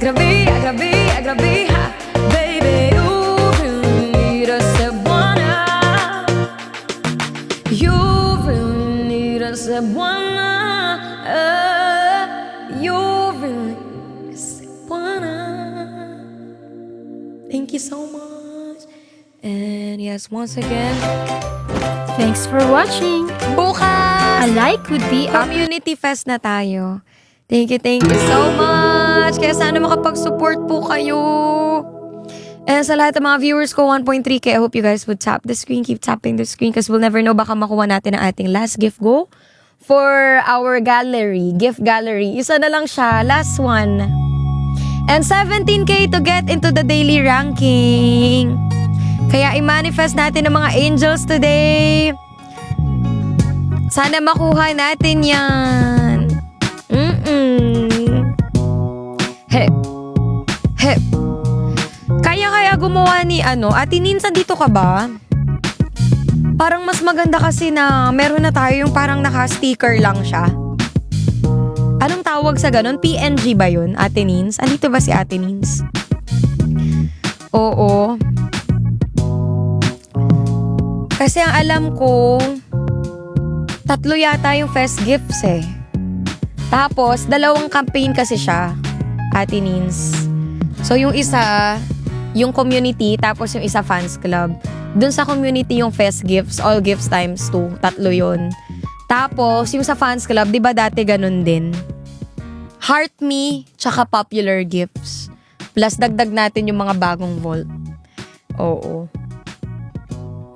Grabe, grabe, grabe, ha. Baby, you really need a step one now. You really need a step one now. You really need a step one now. Thank you so much. And yes, once again, Thanks for watching. bukas! A like would be up. Community Fest na tayo. Thank you so much. Kaya sana makapag-support po kayo. And sa lahat ng mga viewers ko, 1.3K, I hope you guys would tap the screen. Keep tapping the screen because we'll never know, baka makuha natin ang ating last gift go for our gallery, gift gallery. Isa na lang siya, last one. And 17K to get into the daily ranking. Kaya i-manifest natin ang mga angels today. Sana makuha natin yan. Hep. Hep. Kaya gumawa ni Ate Ninsa, dito ka ba? Parang mas maganda kasi na meron na tayo yung parang naka-sticker lang siya. Anong tawag sa ganun? PNG ba yun, Ate Nins? Andito ba si Ate Nins? Oo. Kasi ang alam ko, 3 yata yung fest gifts eh. Tapos, 2 campaign kasi siya, Ate Nins. So, yung isa, yung community, tapos yung isa fans club. Dun sa community yung fest gifts, all gifts times 2, 3 yun. Tapos, yung sa fans club, di ba dati ganun din? Heart Me, tsaka popular gifts. Plus, dagdag natin yung mga bagong vault. Oo.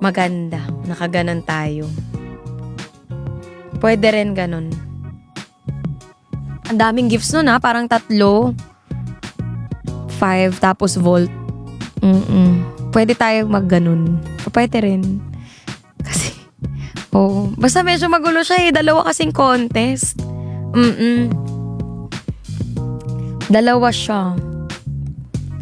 Maganda. Nakaganon tayo. Pwede rin ganun. Ang daming gifts nun ha. Parang 3. 5, tapos vault. Pwede tayo magganon. Pwede rin. Kasi, basta medyo magulo siya eh. 2 kasing contest. 2 siya.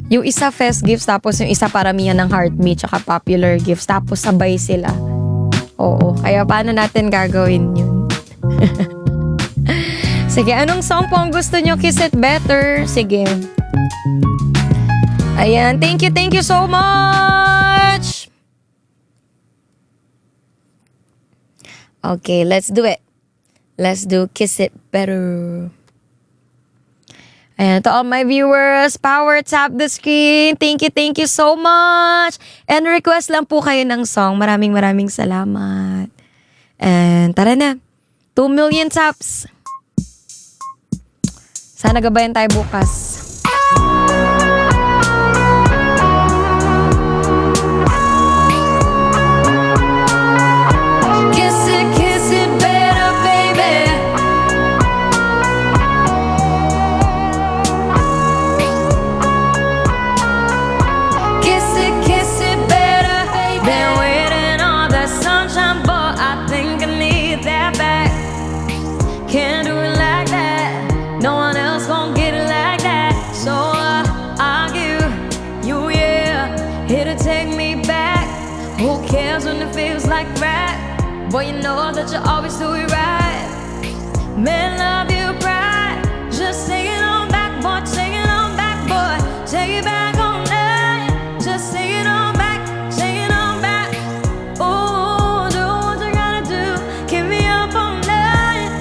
Yung isa fest gifts, tapos yung isa paramihan ng Heart Me, tsaka popular gifts. Tapos sabay sila. Oo. Kaya paano natin gagawin yun? Sige, anong song po ang gusto nyo? Kiss It Better. Sige. Ayan, thank you so much! Okay, let's do it. Let's do Kiss It Better. Ayan, to all my viewers, power tap the screen. Thank you so much! And request lang po kayo ng song. Maraming salamat. And tara na. 2 million taps. Sana gabayan tayo bukas. Kiss it better, baby. Kiss it better. Been waiting on that sunshine, but I think I need that back. Can't do it like that. No one else gon' get it like that. So I'll give you, yeah, here to take me back. Who cares when it feels like that? Boy, you know that you always do it right. Men love you pride. Just take it on back, boy. Take it on back, boy. Take it back on night. Just take it on back. Take it on back. Ooh, do what you gotta do. Keep me up all night.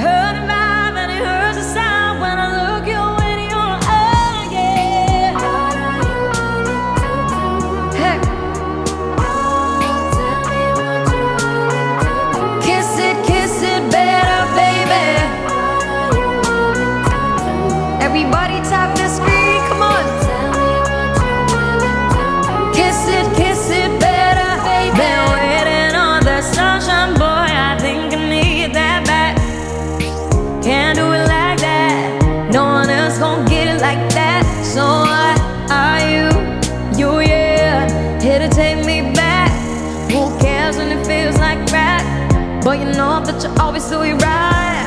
Hurt the vibe and it hurts the sound when I look you in your eye, yeah. Hey. Kiss it better, baby. Everybody tap the screen, come on. Kiss it better, baby. Been waiting on the sunshine, boy. I think I need that back. Can't do it like that. No one else gon' get it like that. So are you, yeah, here to take me back. Who cares when it feels like that? but you know that you always do it right.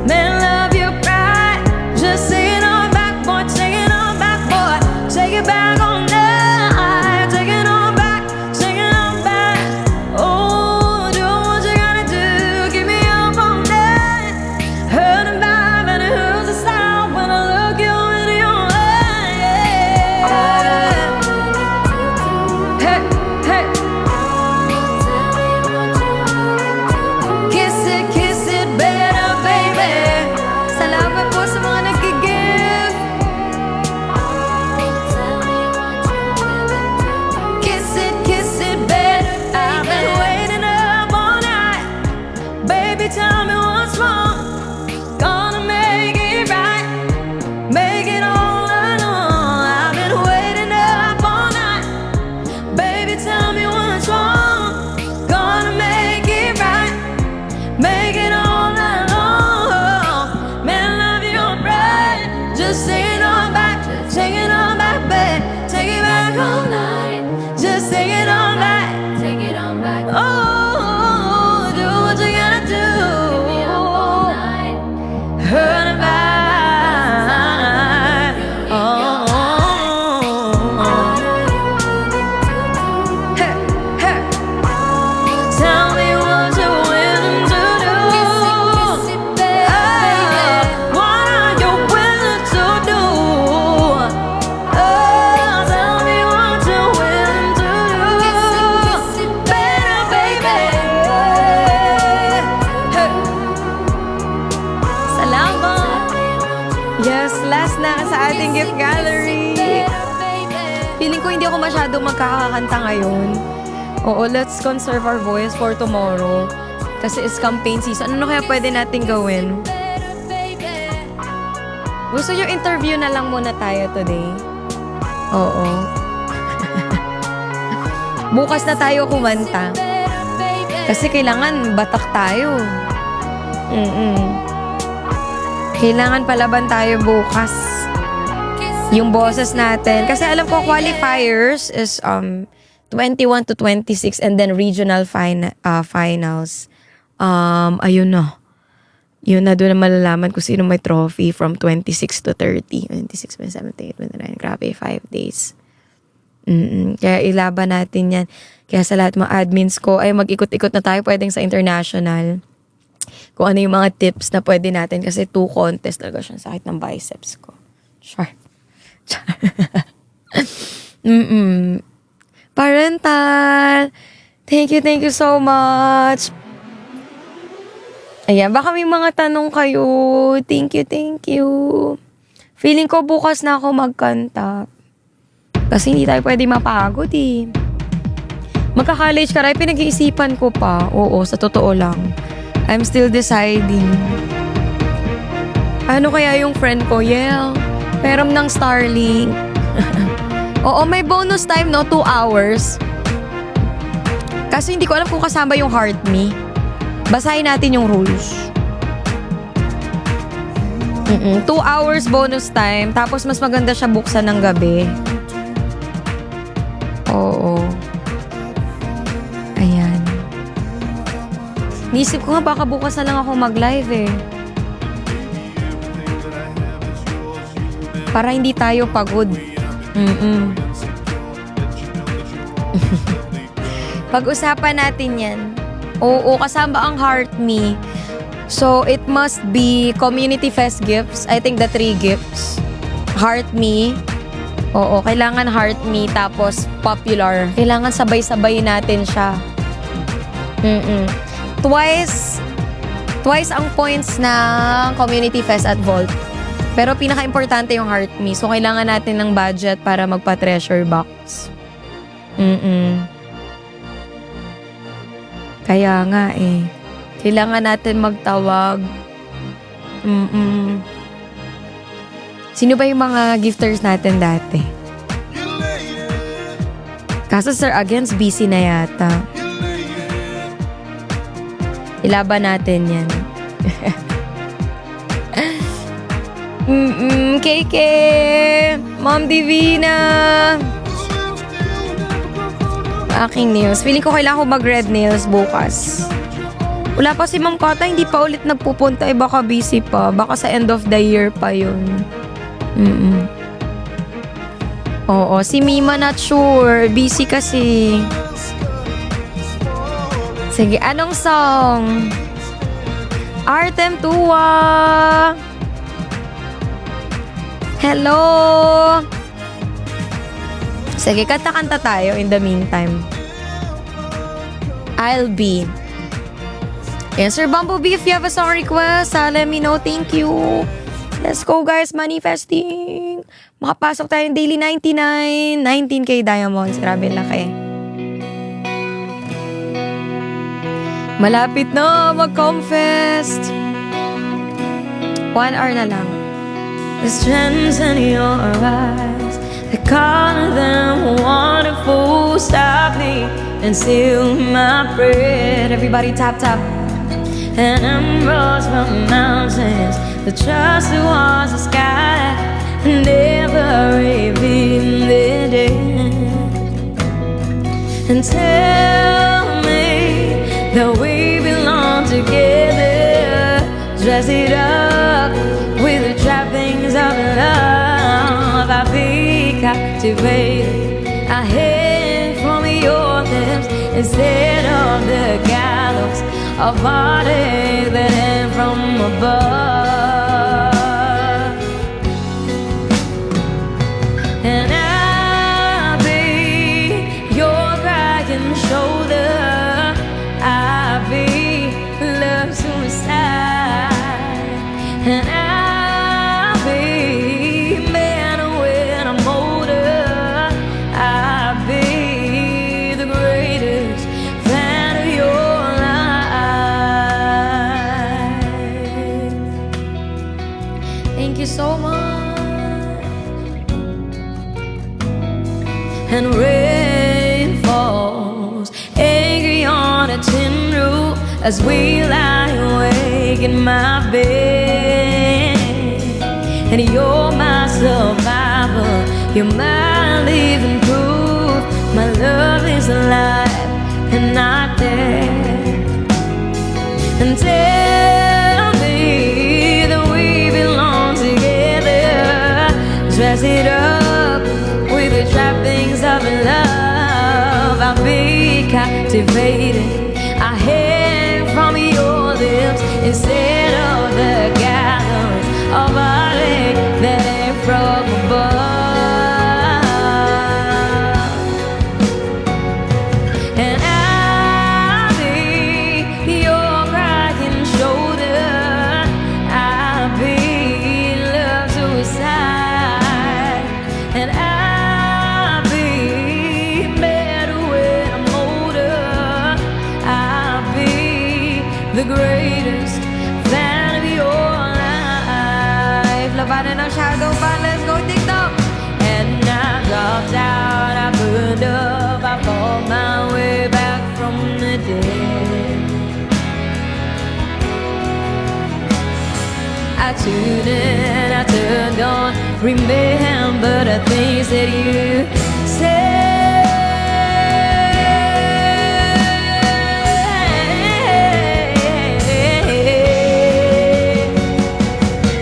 Man, love your pride. Just say it all back, boy. Take it all back, boy. Take it back all night. Take it all back. Take it all back. Oh, do what you gotta do. Give me up all night. Heard the vibe and it hurts the sound when I look you in your eyes. Hey, hey. Kiss it better, baby. Salamat po sa mga nag-give. Kiss it better. I've been waiting up all night. Baby, tell me what's wrong. Gonna make it right. Make it all alone. I've been waiting up all night. Baby, tell me what's wrong. Gonna make it right. Make it all alone. Man, love your pride. Just take it all back. Take it all back, babe. Take it back all night. Just take it all back. Take it all back. Oh, do what you gotta do. Heard about. Oh. Hey, hey. Tell me what you're willing to do. What are you willing to do? Tell me what you're willing to do. Better, baby. Hey. Salamat. Yes, last na sa ating gift gallery. Feeling ko hindi ako masyadong magkakakanta ngayon. Oo, let's conserve our voice for tomorrow. Kasi it's campaign season. Ano kaya pwede natin gawin? Gusto nyo interview na lang muna tayo today? Oo. Bukas na tayo kumanta. Kasi kailangan batak tayo. Kailangan palaban tayo bukas. Yung boses natin. Kasi alam ko qualifiers is 21 to 26 and then regional finals. Ayun na. Yun na, doon na malalaman kung sino may trophy from 26 to 30. 26, 27, 28, 29. Grabe, 5 days. Kaya ilaban natin yan. Kaya sa lahat mga admins ko, ay mag-ikot-ikot na tayo pwedeng sa international. Kung ano yung mga tips na pwede natin. Kasi 2 contest talaga siya sa sakit ng biceps ko. Sure. Parental. Thank you so much. Ayan, baka may mga tanong kayo. Thank you. Feeling ko bukas na ako magkanta. Kasi hindi tayo pwede mapagod eh. Magka-college ka, pinag-iisipan ko pa. Oo, sa totoo lang. I'm still deciding. Ano kaya yung friend ko? Yeah, peram ng Starlink. Oo, may bonus time, no? 2 hours. Kasi hindi ko alam kung kasama yung Heart Me. Basahin natin yung rules. 2 hours bonus time. Tapos mas maganda siya buksan ng gabi. Oo. Ayan. Nisip ko nga baka bukas na lang ako mag-live eh. Para hindi tayo pagod. Pag-usapan natin yan. Oo, kasama ang Heart Me. So, it must be Community Fest gifts. I think the 3 gifts. Heart Me. Oo, kailangan Heart Me. Tapos, popular. Kailangan sabay-sabay natin siya. Twice ang points ng Community Fest at Vault. Pero pinaka-importante yung Heart Me. So, kailangan natin ng budget para magpa-treasure box. Kaya nga eh. Kailangan natin magtawag. Sino ba yung mga gifters natin dati? Kaso Sir Against busy na yata. Ilaban natin yan. KK! Mom Divina! Aking nails. Feeling ko kailangan ko mag-red nails bukas. Wala pa si Ma'am Kata, hindi pa ulit nagpupunta. Eh, baka busy pa. Baka sa end of the year pa yun. Oo, si Mima not sure. Busy kasi. Sige, anong song? Artem Tua. Hello. Sige, kanta-kanta tayo in the meantime. I'll be. Yes, Sir Bumblebee, if you have a song request, let me know. Thank you. Let's go, guys. Manifesting. Makapasok tayo ng daily 99. 19K diamonds. Grabe laki. Malapit na mag-confess. 1 hour na lang. The strengths in your eyes, the color of them wonderful. Stop me and seal my bread. Everybody tap tap. And emeralds from mountains, the trust towards the sky, never reveal the day. And tell me that we belong together. Dress it up with the trappings of love. I'll be captivated. I hang from your lips instead of the gallows of heartache that hang from above. And I'll be your crying shoulder. I'll be love suicide. And I'll be man when I'm older. I'll be the greatest fan of your life. Thank you so much. And rain falls angry on a tin roof as we lie awake in my bed. And you're my survivor, you're my living proof. My love is alive and not dead. And tell me that we belong together. Dress it up with the trappings of love. I'll be captivated. I hang from your lips instead of the gallows of our leg that ain't from above. And I'll be your crying shoulder. I'll be love suicide. And I'll be better when I'm older. I'll be the greatest fan of your life. Labanan ng shadow ban, let's go TikTok. And I dropped out, I burned up, I fought my way back from the dead. I tuned in, I turned on, remember the things that you said.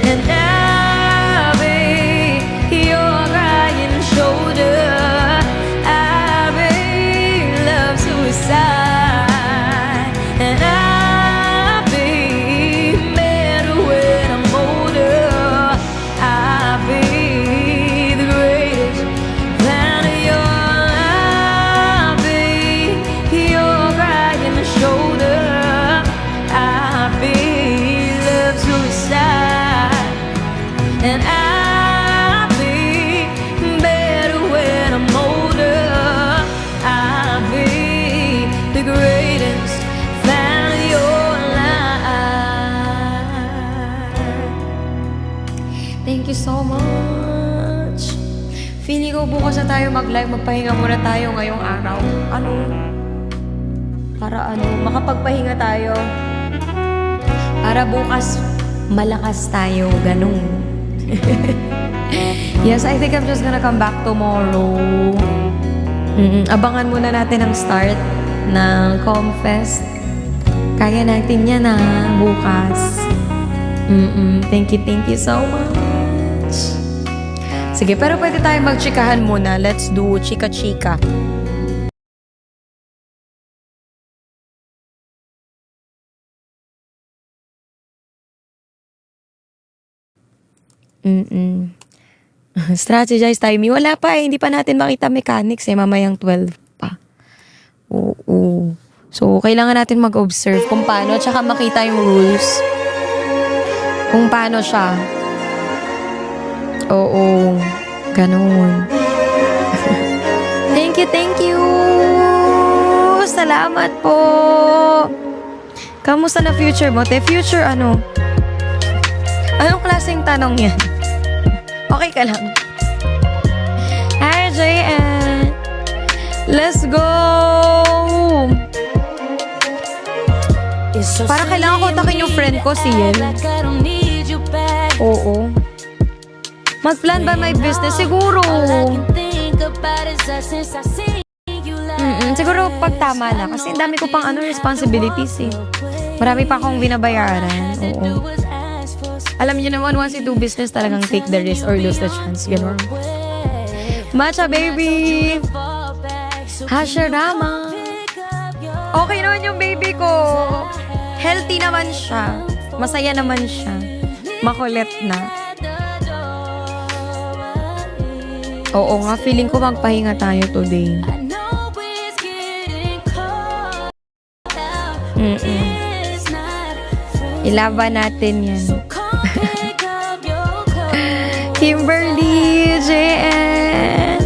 And I'll be your crying shoulder. I'll be love suicide. And I'll be better when I'm older. I'll be the greatest fan of your life. I'll be your crying shoulder. I'll be love suicide. And I'll be better when I'm older. I'll be the greatest fan of your life. Thank you so much. Feeling ko bukas na tayo mag-live, magpahinga muna tayo ngayong araw. Para makapagpahinga tayo. Para bukas malakas tayo, ganun. Yes, I think I'm just gonna come back tomorrow. Abangan muna natin ang start ng Confest. Kaya natin yan bukas. Thank you so much. Sige, pero pwede tayo magchikahan muna. Let's do chika-chika. Strategize tayo. Wala pa hindi pa natin makita mechanics mamayang 12 pa. Oo. So, kailangan natin mag-observe kung paano, tsaka makita yung rules. Kung paano siya. Oo. Ganun. Thank you. Salamat po. Kamusta na future mo? Future ano? Anong klaseng tanong yan? Okay ka lang. Hi, JN. Let's go! Para kailangan kontakin yung friend ko, si Yel. Oo. Mag-plan ba may business? Siguro. Siguro pag tama na. Kasi ang dami ko pang responsibilities eh. Marami pa akong binabayaran. Oo. Alam niyo naman, once you do business, talagang take the risk or lose the chance. Ganun. Matcha baby! Hashirama! Okay naman yung baby ko. Healthy naman siya. Masaya naman siya. Makulit na. Oo nga, feeling ko magpahinga tayo today. Ilaban natin yan. Kimberly, JN.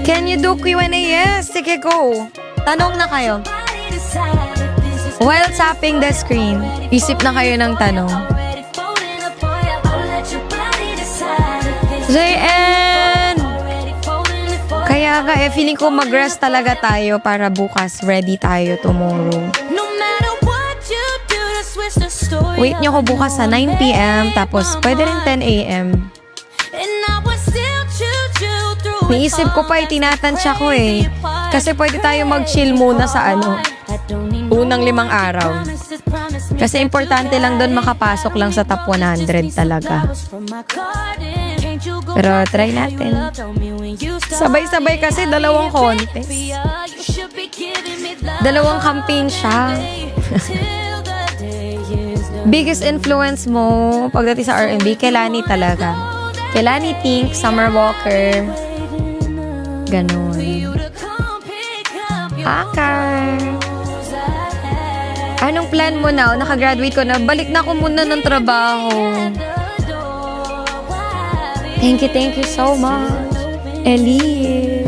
Can you do Q&A? Yes, sige go. Tanong na kayo. While tapping the screen, isip na kayo ng tanong. JN! Kaya feeling ko mag-rest talaga tayo para bukas ready tayo tomorrow. Wait nyo ko bukas sa 9 p.m. Tapos pwede rin 10 a.m. Niisip ko pa tinatansya ko Kasi pwede tayo mag-chill muna sa unang 5 araw. Kasi importante lang doon makapasok lang sa top 100 talaga. Pero try natin. Sabay-sabay kasi 2 contest. 2 campaign siya. Biggest influence mo pagdating sa R&B, Kelani talaga. Kelani Tink, Summer Walker. Ganon. Akar. Anong plan mo now? Nakagraduate ko na. Balik na ako muna ng trabaho. Thank you so much. Ellie.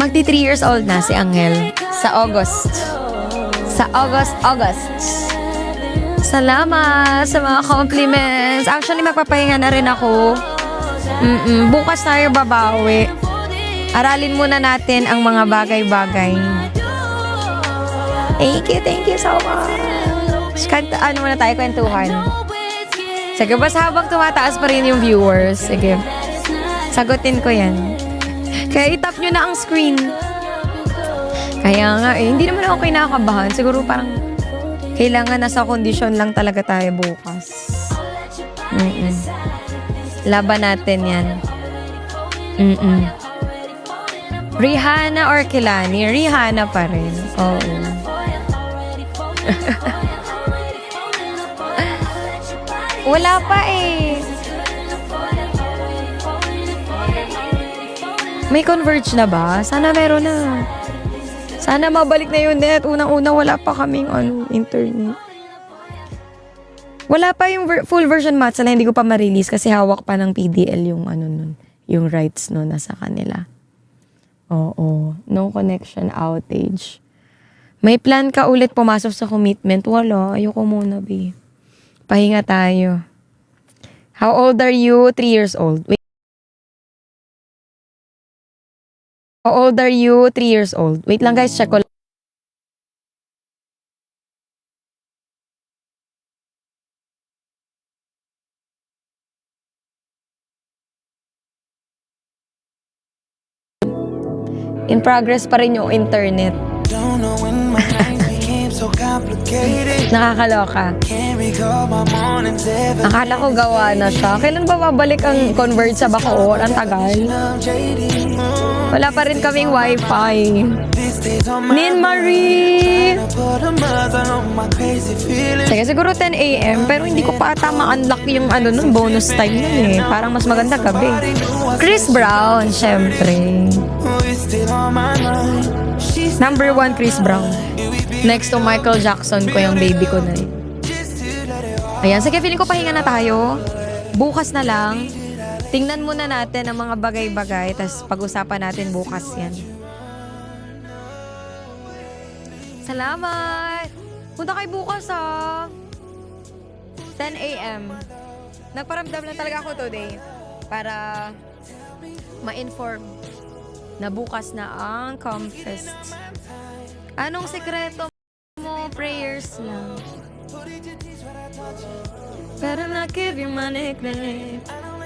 Magti 3 years old na si Angel. Sa August. Salamat sa mga compliments. Actually, magpapahinga na rin ako. Bukas tayo babawi. Aralin muna natin ang mga bagay-bagay. Thank you so much. Muna tayo kwentuhan. Sige, basta habang tumataas pa rin yung viewers. Sige, sagutin ko yan. Kaya itap nyo na ang screen. Kaya nga hindi naman ako kinakabahan. Siguro parang kailangan nasa kondisyon lang talaga tayo bukas. Laban natin yan. Rihanna or Kelani? Rihanna pa rin. Oo. Wala pa May Converge na ba? Sana meron na. Sana mabalik na yung net. Unang-una wala pa kaming internet. Wala pa yung full version Matsala, hindi ko pa ma-release kasi hawak pa ng PDL yung yung rights nasa kanila. Oo, no connection outage. May plan ka ulit pumasok sa commitment? Wala, ayoko muna, be. Pahinga tayo. How old are you? 3 years old. Wait. How old are you? 3 years old. Wait lang guys, check ko. In progress pa rin yung internet. Don't know when my nights became so complicated. Nakakaloka. Can't recall my mornings ever. Akala ko gawa na siya. Kailan ba babalik ang convert sa Bacoor? Ang tagal. I'm jaded. Wala pa rin kaming wifi. These days on my Nin Marie! put a mother on my crazy feelings. Sige, siguro 10 a.m. Pero hindi ko pa ata ma-unlock yung nun, bonus time nun eh. Parang mas maganda gabi. Chris Brown, syempre. Wasted on my mind. She's Number 1, Chris Brown. Next to Michael Jackson ko yung baby ko na yun. Ayan, sige, feeling ko pahinga na tayo. Bukas na lang. Tingnan muna natin ang mga bagay-bagay, tapos pag-usapan natin bukas yan. Salamat! Punta kayo bukas ha! 10 a.m. Nagparamdam lang talaga ako today para ma-inform na bukas na ang Comfest. Anong sekreto mo? Prayers lang. Better not give you my nickname.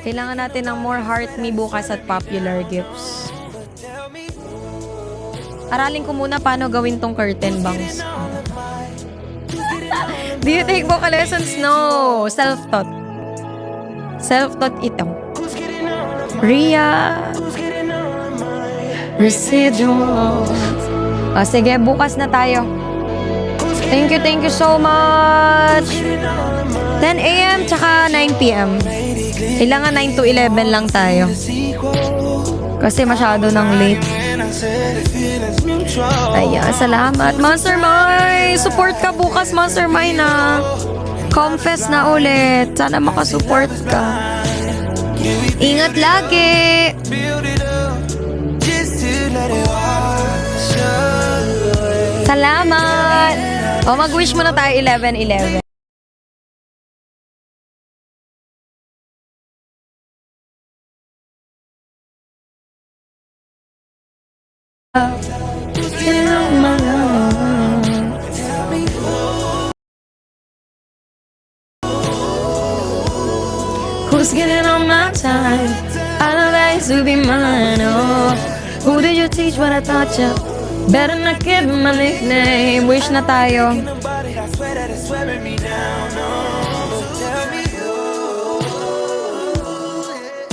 Kailangan natin ng more heart me bukas at popular gifts. Aralin ko muna paano gawin tong curtain bangs. Do you take vocal lessons? No. Self-taught. Self-taught ito. Ria. Residual. Sige, bukas na tayo. Thank you so much. 10 a.m. tsaka 9 p.m. Kailangan 9 to 11 lang tayo. Kasi masyado nang late. Ayan, salamat. Mastermind! Support ka bukas, Mastermind na. Confess na ulit. Sana makasupport ka. Ingat lagi! Salamat! O, mag-wish muna tayo 11-11. Who's getting on my time? I know that used to be mine, oh. Who did you teach what I taught you? Better not give him my nickname. Wish na tayo.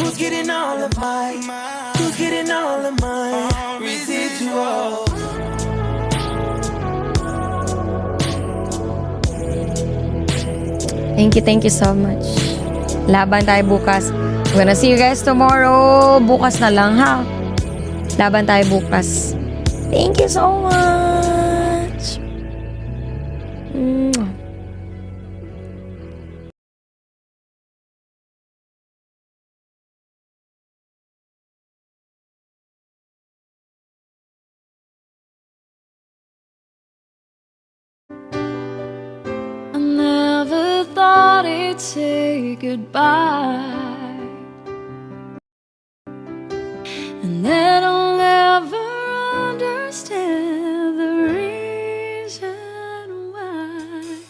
Who's getting all of mine? Who's getting all of mine? Residual. Thank you so much. Laban tayo bukas. I'm gonna see you guys tomorrow. Bukas na lang, ha? Laban tayo bukas. Thank you so much. Mwah. I never thought it'd say goodbye, and then I'll never understand the reason why.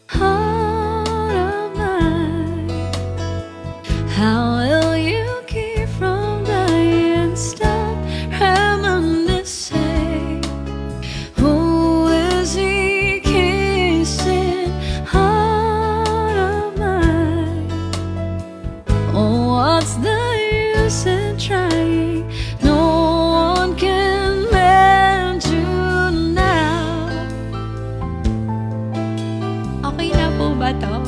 Heart of mine, how will you keep from dying? Stop reminiscing. Who is he kissing? Heart of mine. Oh, what's the use in trying? No one can mend you now. Okay na po ba to?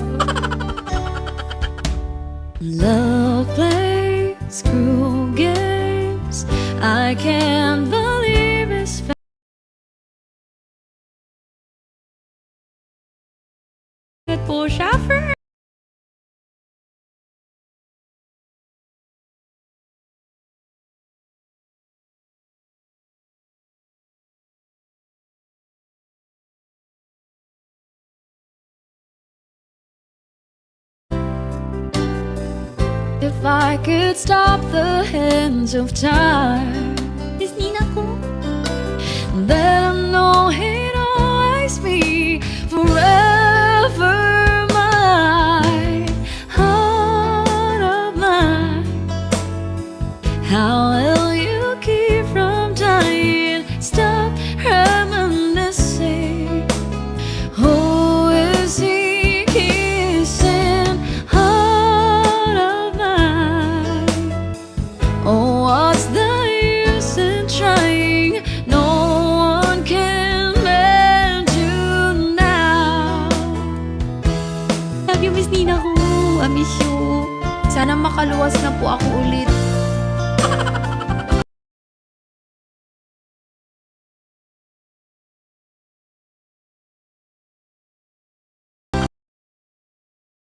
Love plays cruel games. I can't believe it's po siya for. If I could stop the hands of time, then I know he'd always be forever mine. Heart of mine, how will you keep from dying? makakaluwas na po ako ulit.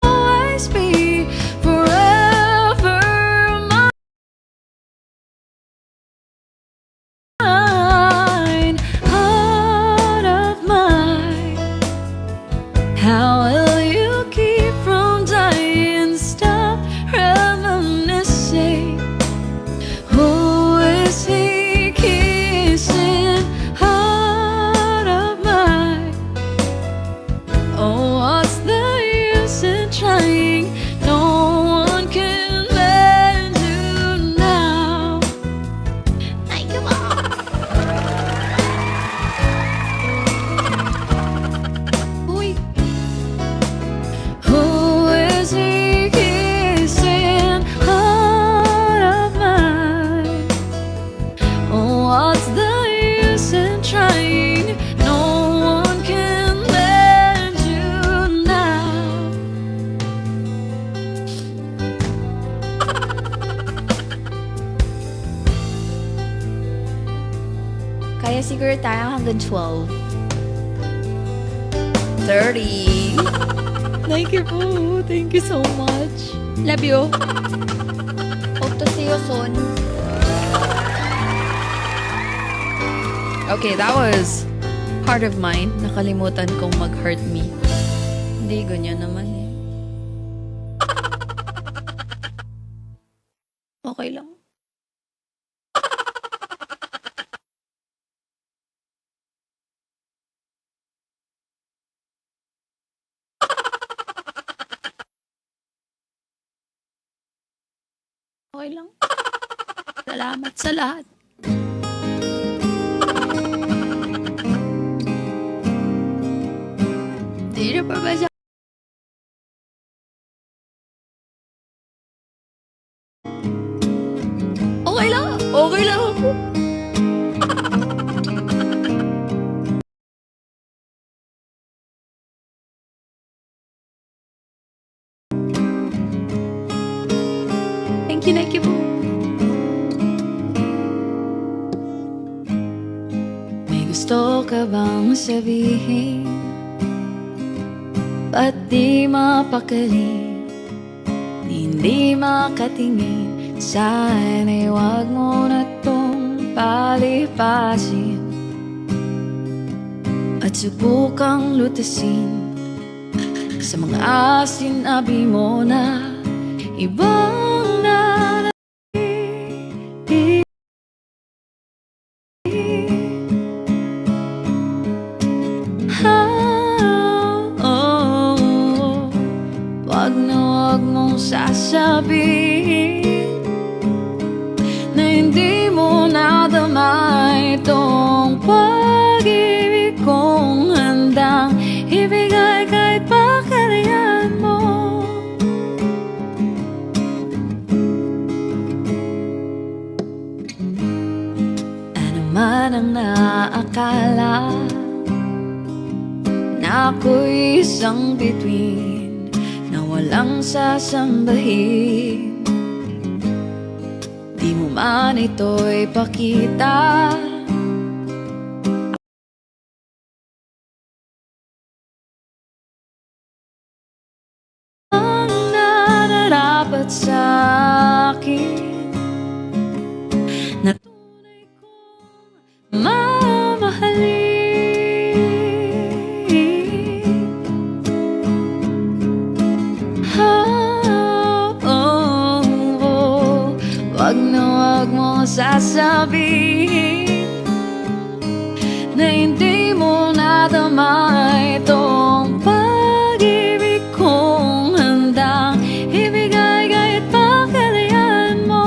Always be forever mine, heart of mine. How will you keep from dying? Stop reminiscing. Who is he kissing? Heart of mine. Oh, what's the use in trying? No one can lend you now. Ay, come on. Uy. Who is he kissing? Heart of mine. Oh, what's the use in trying? No one can lend you now. Kaya siguro tayo hanggang 12. 30. Thank you po. Thank you so much. Love you. Hope to see you soon. Okay, that was Heart of Mine. Nakalimutan kong mag-hurt me. Hindi, ganyan naman eh. Okay lang. Okay lang. Salamat sa lahat. Di na pa ba siya? Okay lang. Okay lang ako. Thank you po. May gusto ka bang sabihin? Ba't di mapakali? Hindi makatingin? Sana'y wag mo na tong palipasin at subukang lutasin sa mga sinabi mo na ibang wag mong sasabihin na hindi mo nadama itong pag-ibig kong handang ibigay kahit pakalayan mo. Ano man ang naakala na ako'y isang bituin na walang sasambahin, di mo man ito'y pakita. Ang nararapat sa akin na tunay kong mamahalin. Wag mo sasabihin na hindi mo nadama itong pag-ibig kong handang ibigay kahit pakalayan mo.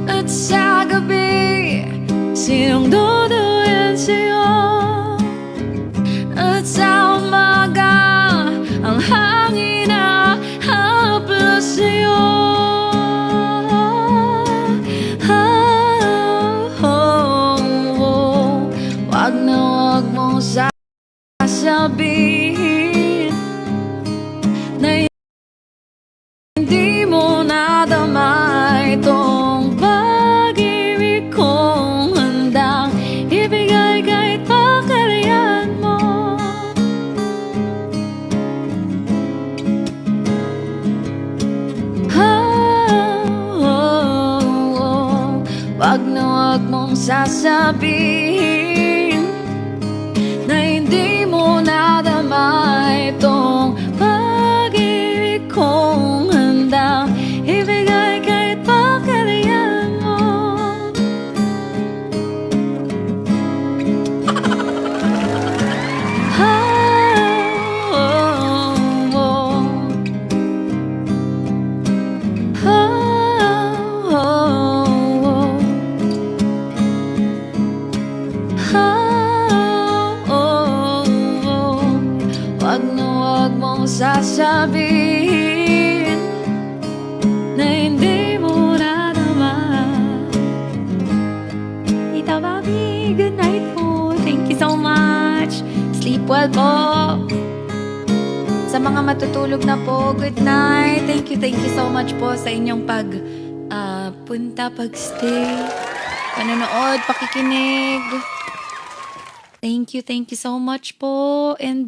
At sa gabi, sinong duduyan sa'yo? At sa umaga, ang hangin na haplos sa'yo. sasabihin na hindi mo nadama itong pag-ibig kong handang ibigay kahit pagkalayan mo. Wag na wag mong sasabihin na hindi mo nadama. Tita Bobby, good night po. Thank you so much. Sleep well po. Sa mga matutulog na po, good night. Thank you so much po sa inyong punta, pag-stay, panonood, pakikinig. Thank you so much po. And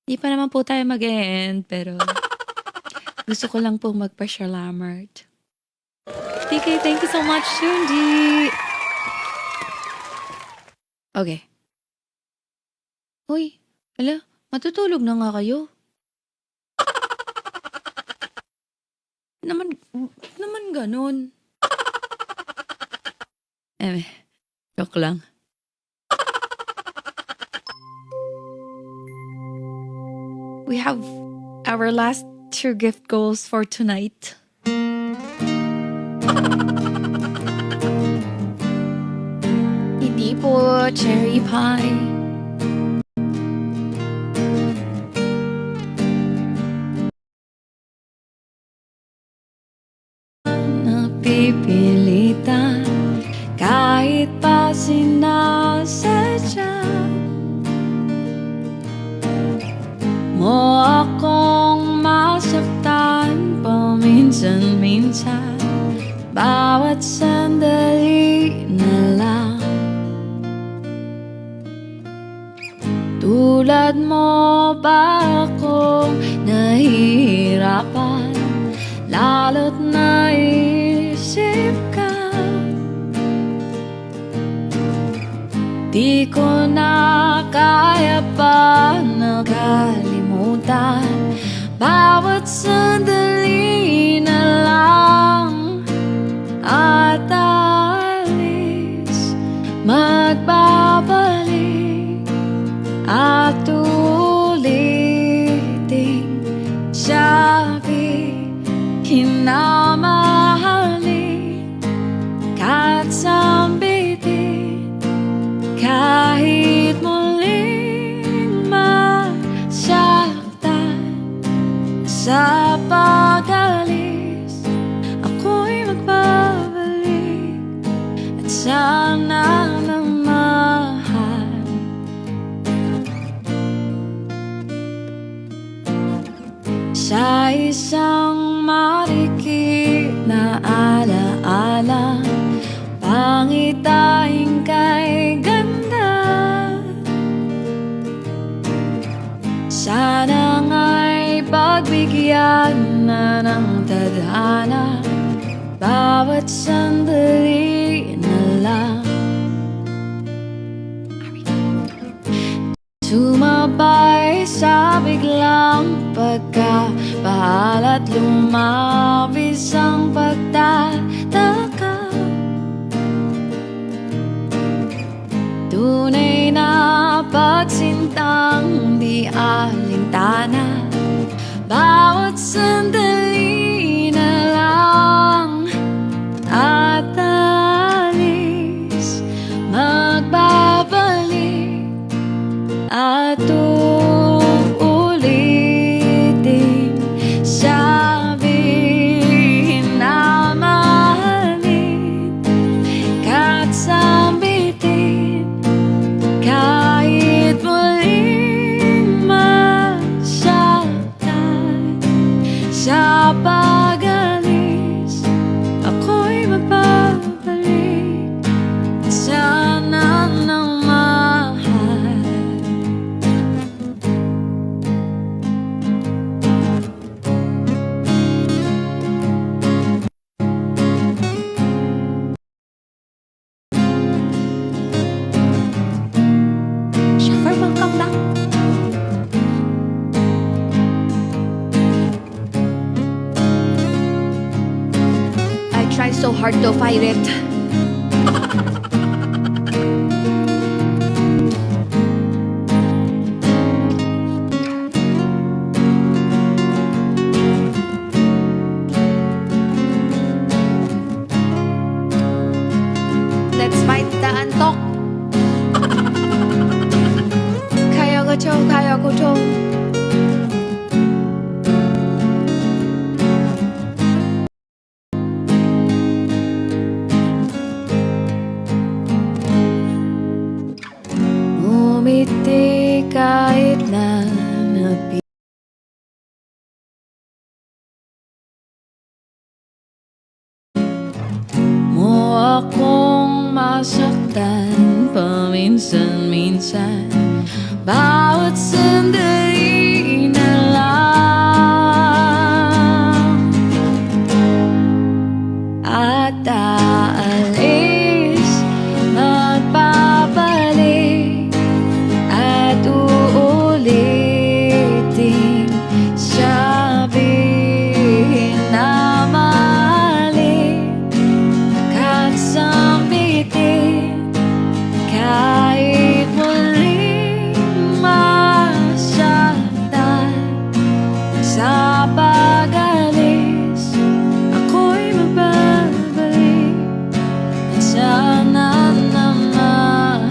di pa naman po tayo mag-end, pero gusto ko lang po magpa-salamat. TK, thank you so much, Shundi. Okay. Uy, ala, matutulog na nga kayo. Naman ganun. Joke lang. We have our last 2 gift goals for tonight. Hindi po cherry pie. Napipilitan kahit pa sinasadya mo akong masaktan paminsan-minsan. Bawat sandali na lang tulad mo ba akong nahihirapan, lalo't naisip ka. Di ko na kaya pa nakalimutan bawat sandali na lang at alis, magbabalik at ulitin sabi kinamahalin kahit sambitin, kahit muling masaktan. Sa pag-alis, ako'y magbabalik at sana mamahal. Sa isang marikit na alaala, pangitain kay ganda. Sana nga'y pagbigyan na ng tadhana bawat sandali na lang. Sumabay sa biglang pagkabahal at lumabis ang pagtataka. Tunay na pagsintang di alintana, bawat sandali na lang at alis, magbabalik at uulitin sabihin na mahal hard to fight it. Let's fight the antok. Kaya ko to, kaya ko to. Umiti kahit na napi. Mo akong masaktan paminsan-minsan. Bawat sandali na lang. At aalis, magpapalik, at uulitin, sabihin na mahalin, kahit sambitin, kahit muling masaktan. Sa pag-alis, ako'y magbabalik, at sana na mahal.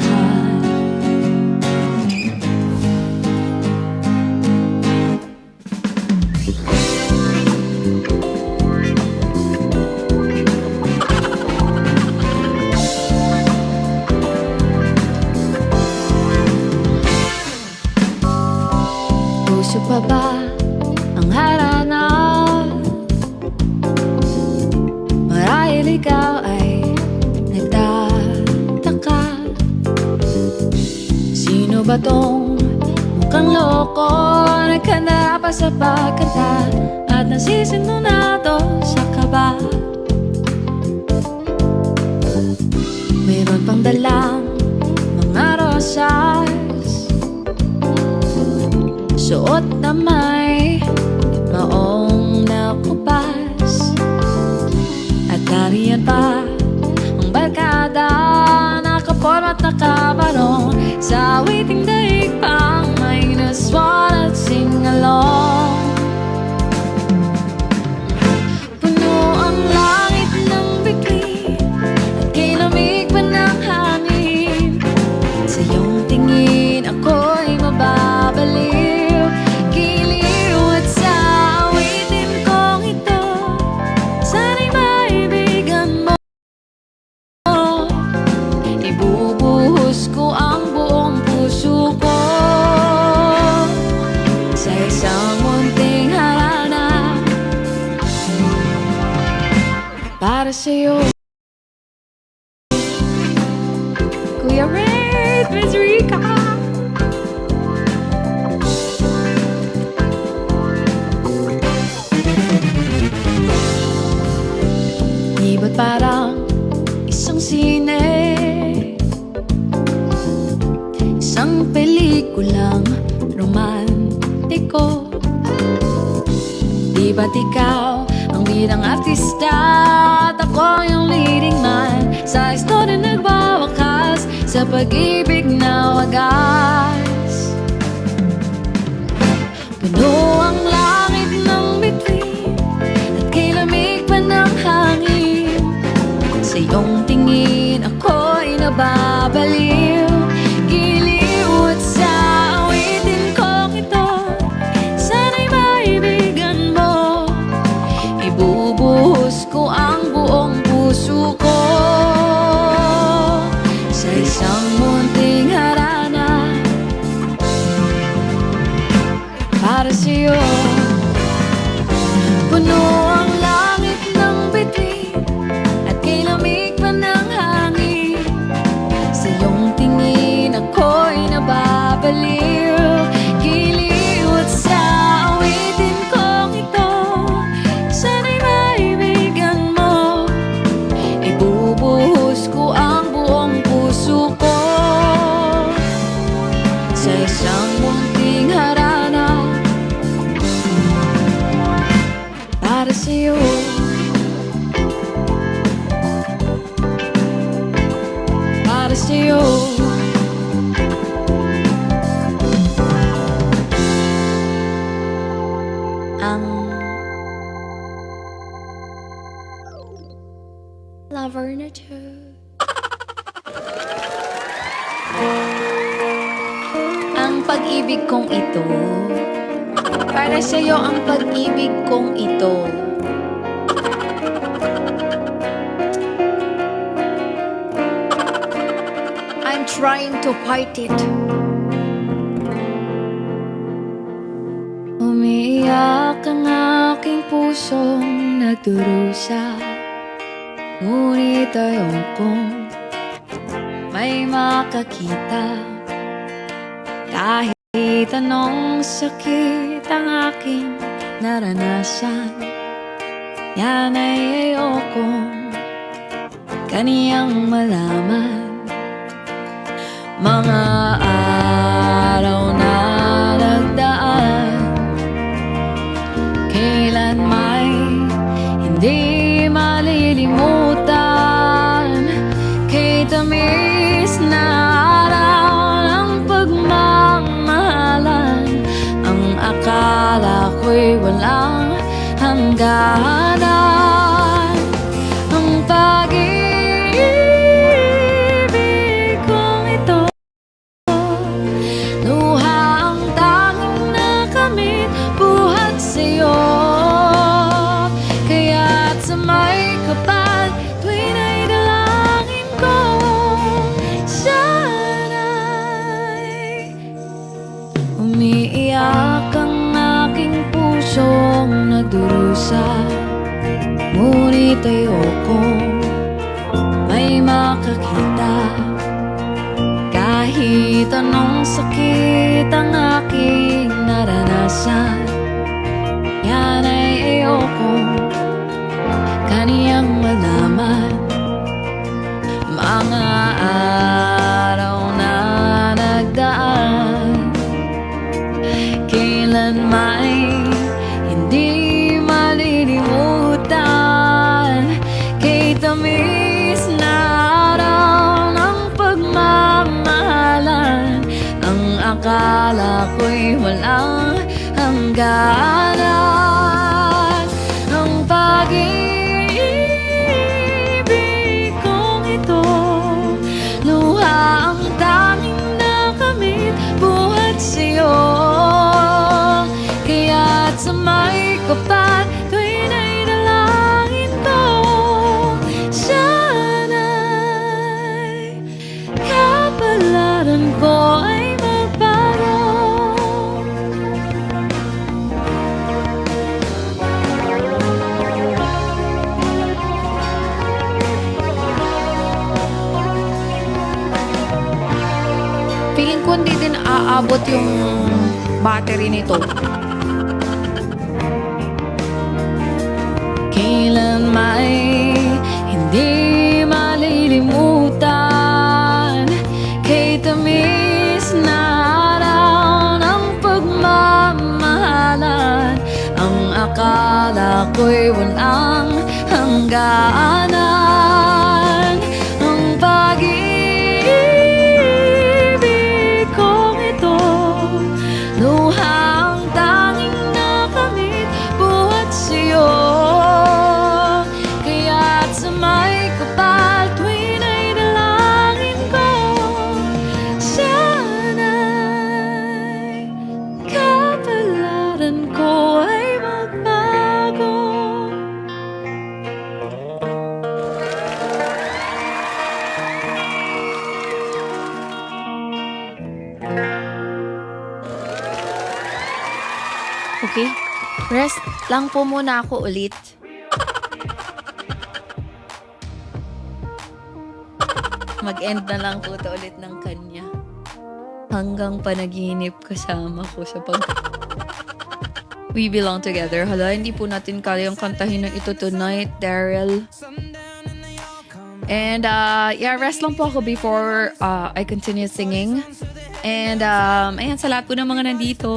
Puso pa ba ang harana? Marahil ikaw ay nagtataka. Sino ba tong mukhang loko? Nagkanda pa sa pagkanta at nasisinunado sa kaba. Mayroon pang dalang mga rosas, suot na may maong nakupas. At nariyan pa ang barkada, nakaporma at nakabarong, sa awiting daig pang minus one at sing along. Puno ang langit ng bituin at kay lamig pa ng hangin. Sa iyong tingin ako'y mababaliw, giliw at sa awitin kong ito, sana'y maibigan mo. Ibubuhos ko ang buong puso ko sa isang munting harana para sa'yo. Kuya Red, Miss Rika. Di ba't parang isang sine, isang pelikulang romantiko? Di ba't ikaw ang bidang artista at ako yung leading man sa istorya nagwawakas sa pag-ibig na wagas? Puno ang langit ng bituin at kay lamig pa ng hangin. Sa iyong tingin ako'y nababaliw, giliw at sa awitin kong ito, sana'y maibigan mo. Ibubuhos ko ang buong puso ko sa isang munting harana para sa'yo. Puno ang langit ng bituin at kay lamig pa ng hangin. Sa iyong tingin ako'y nababaliw, giliw at sa awitin kong ito, sana'y maibigan mo. Ibubuhos ko ang buong puso ko sa isang munting harana para furniture. Ang pag-ibig kong ito, para sa'yo ang pag-ibig kong ito. I'm trying to fight it. Umiiyak ang aking pusong nagdurusa, ngunit ayokong may makakita. Kahit anong sakit ang aking naranasan, yan ay ayokong kaniyang malaman. Mga araw na nagdaan, kailan may hindi malilimutan. Kay tamis na araw ng pagmamahalan, ang akala ko'y walang hangganan. Ang pag-ibig kong ito, luha ang tanging nakamit, buhat sa'yo. Kaya't sa may kapal, tuwin ay dalangin ko, sana'y umiiyak ang aking pusong nagdurusa, ngunit ayokong may makakita. Kahit anong sakit ang aking naranasan, yan ay ayokong kaniyang malaman. Mga araw na nagdaan, kailan may hindi malilimutan. Kay tamis na araw ng pagmamahalan, ang akala ko'y walang hangganan. Ang pag-ibig kong ito, luha ang tanging nakamit, buhat sa'yo. Kaya't sa may kapal, tuwin ay dalangin ko, sana'y kapalaran ko ay magbago. Feeling ko hindi din aabot yung battery nito. Kailan may hindi malilimutan. Kay tamis na araw ng pagmamahalan, ang akala ko'y walang hangganan. Ang pag-ibig kong ito, luha ang tanging nakamit, buhat sa'yo. Kaya't sa may kapal, tuwin ay dalangin ko, sana'y kapalaran ko ay magbago. Okay, rest lang po muna ako ulit. Mag-end na lang po ito ulit ng kanya. Hanggang panaginip kasama ko sa We Belong Together. Hala, hindi po natin kayang kantahin na ito tonight, Daryl. And yeah, rest lang po ako before I continue singing. And ayan, sa lahat po ng mga nandito,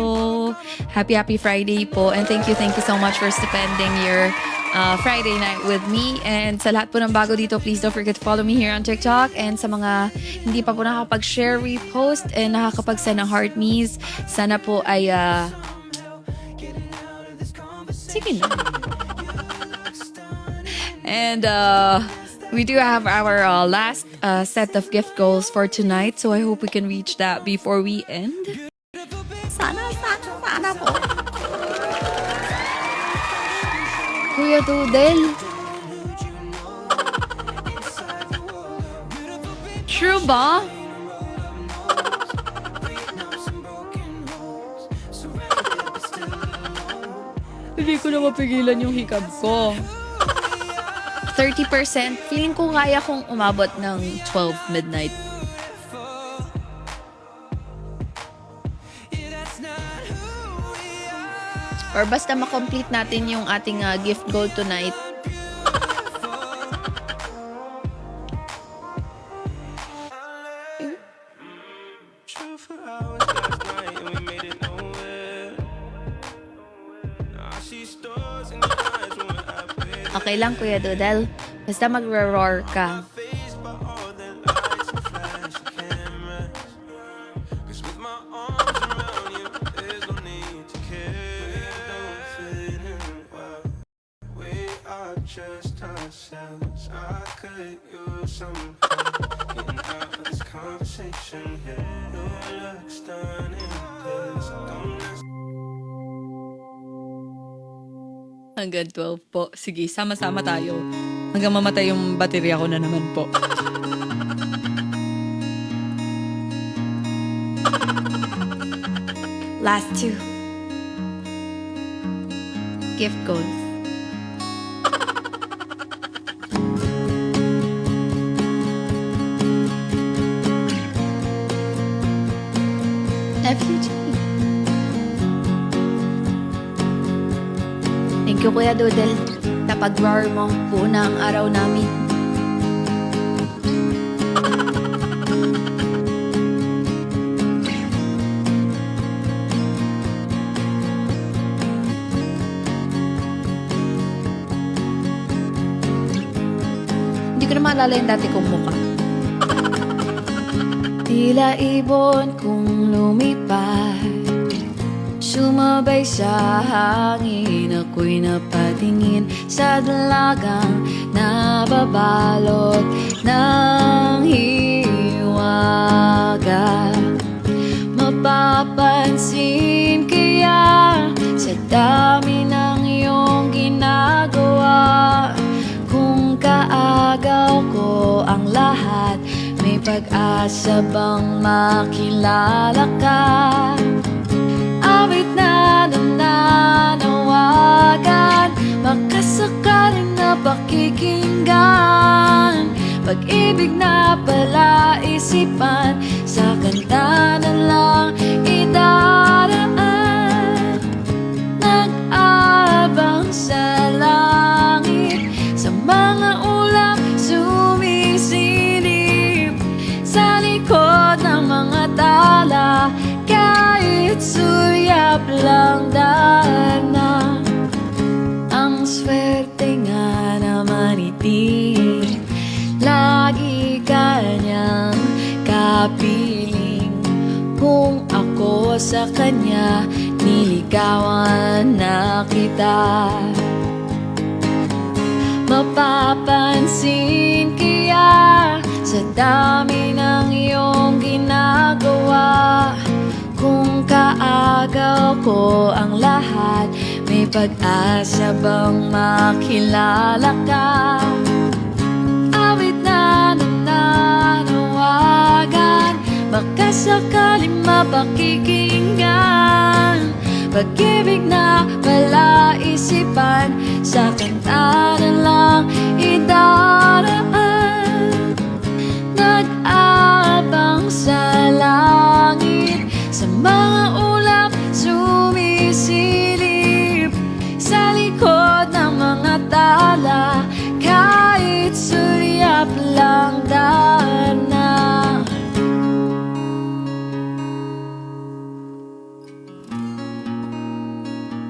happy Friday po. And thank you so much for spending your Friday night with me. And sa lahat po ng bago dito, please don't forget to follow me here on TikTok. And sa mga hindi pa po nakakapag-share, repost, and nakakapag-send ng heart me's, sana po ay sige na. And We do have our last set of gift goals for tonight, so I hope we can reach that before we end. Sana po. Kuya Dudel. True ba? Hindi ko na mapigilan yung hikab ko. 30%. Feeling ko kaya kong umabot ng 12 midnight. Or basta makomplete natin yung ating gift goal tonight. True for hours last night and we made it nowhere. Now I see stars in your eyes when I pay Okay lang, Kuya Dudel. Basta mag-roar ka. face by all the lights and flash cameras. 'Cause with my arms around you, there's no need to care. Don't fit in well. We are just ourselves. I could use some help getting out of this conversation here. Your looks stunning, 'cause I don't Hanggang 12 po. Sige, sama-sama tayo. Hanggang mamatay yung baterya ko na naman po. Last two. Gift goals. FUG. Thank you, Kuya Dudel. Napag-roar mo, buo na ang araw namin. Hindi ko na maalala yung dati kong mukha. Tila ibon kung lumipad, sumabay sa hangin, ako'y napatingin sa dalagang nababalot ng hiwaga. Mapapansin kaya sa dami ng iyong ginagawa, kung kaagaw ko ang lahat, may pag-asa bang makilala ka? Awit na nananawagan, makasakaling na pakikinggan, pag-ibig na palaisipan, sa kanta na lang idaraan. Nag-abang sa langit, sa mga ulap sumisilip, sa likod ng mga tala, kahit sulyap lang dana. Ang swerte nga naman iti, lagi kanyang kapiling. Kung ako sa kanya, niligawan na kita. Mapapansin kaya sa dami ng iyong ginagawa, kung kaagaw ko ang lahat, may pag-asa bang makilala ka? Awit na nananawagan, baka sakaling mapakikinggan, pag-ibig na palaisipan, sa kanta na lang idaraan. Nag-abang sa langit, sa mga ulap sumisilip, sa likod ng mga tala, kahit sulyap lang dana.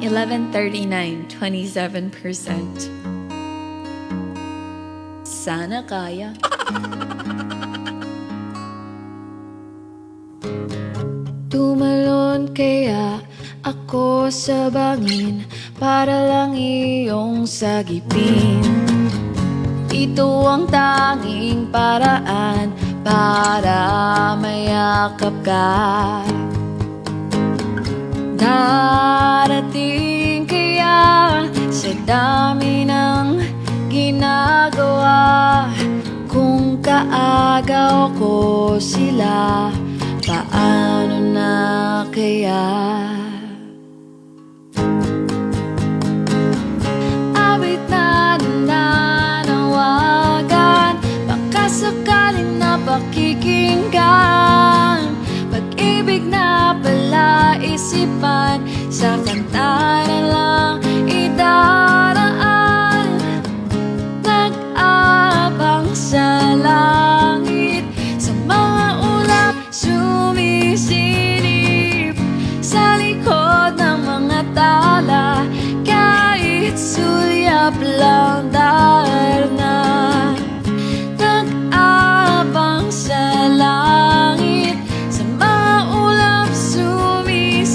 $11.39, 27%. Sana kaya. Tumalon kaya ako sa bangin para lang iyong sagipin. Ito ang tanging paraan para mayakap ka. Darating kaya sa dami ng ginagawa, kung kaagaw ko sila, paano na kaya? Awit na nanawagan, baka sakaling napakikinggan, pag-ibig na pala isipan, sa kanta na lang idaraan. Nag-abang sa langit, sa mga ulap sumisilip, sa likod ng mga tala, kahit sulyap lang darna. Nag-abang sa langit, sa mga ulap sumisilip,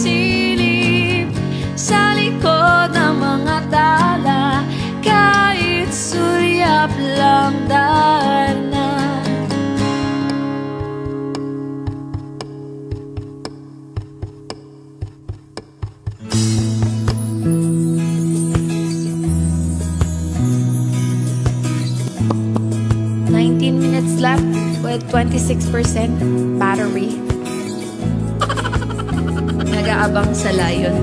sa likod ng mga tala, kahit sulyap lang darna. Minutes left with 26% battery. Nag-aabang sa layon.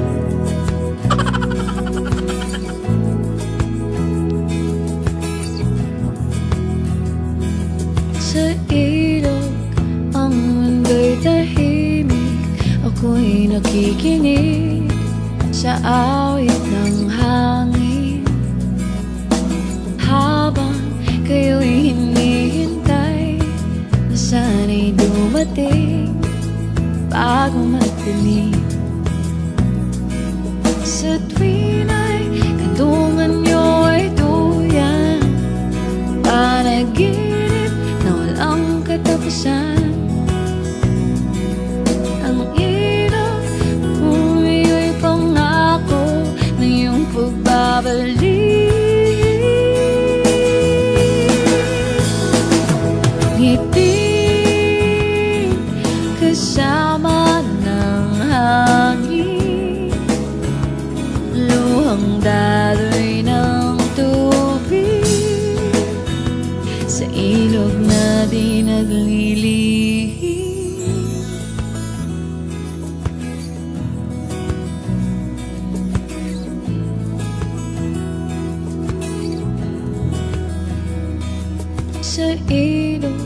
Sa ilog, ang mundo'y tahimik, ako'y nakikinig sa awit ng hangin. Habang kayo'y hinihintay, na sana'y dumating bago magdilim. Sa tuwin ay kadungan niyo ay tuyan, panaginip na walang katapusan. Ang ilaw kung iyo'y pangako na iyong pagbabalik. Ngiti kasama ng hangin, luhang daloy ng tubig, sa ilog na di naglilihim. Sa ilog,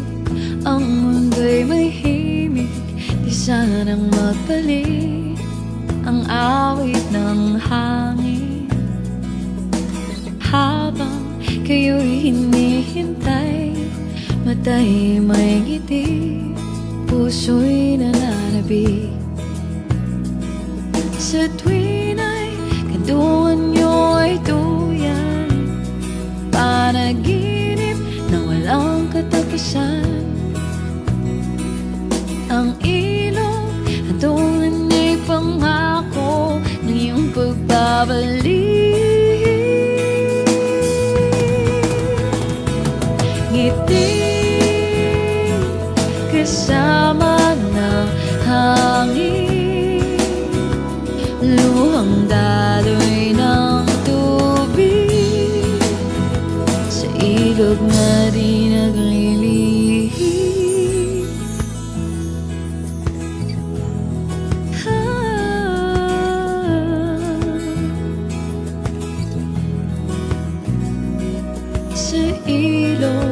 ang mundo'y may himig, di sanang magpalit ang awit ng hangin. Habang kayo'y hinihintay, mata'y may ngiti, puso'y nananabik. Sa tuwin ay kadungan niyo ay tuyan, panaginip na walang katapusan. Ang ilog, hatulan niya'y pangako ng iyong pagbabalik. Ngiti kasama ng hangin, luhang daloy ng tubig, sa ilog na di naglilihim. Sa ilog,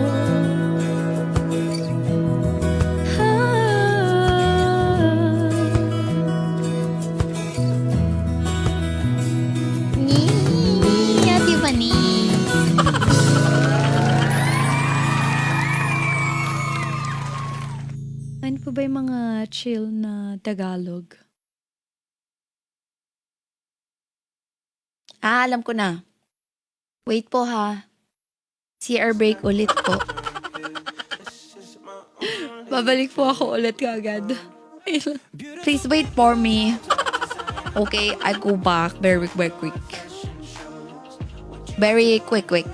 Ate Fanny. ano po ba yung mga chill na Tagalog? Alam ko na. Wait po ha. CR break ulit po. Babalik po ako ulit kagad. Please wait for me. Okay, I go back very quick. Very quick.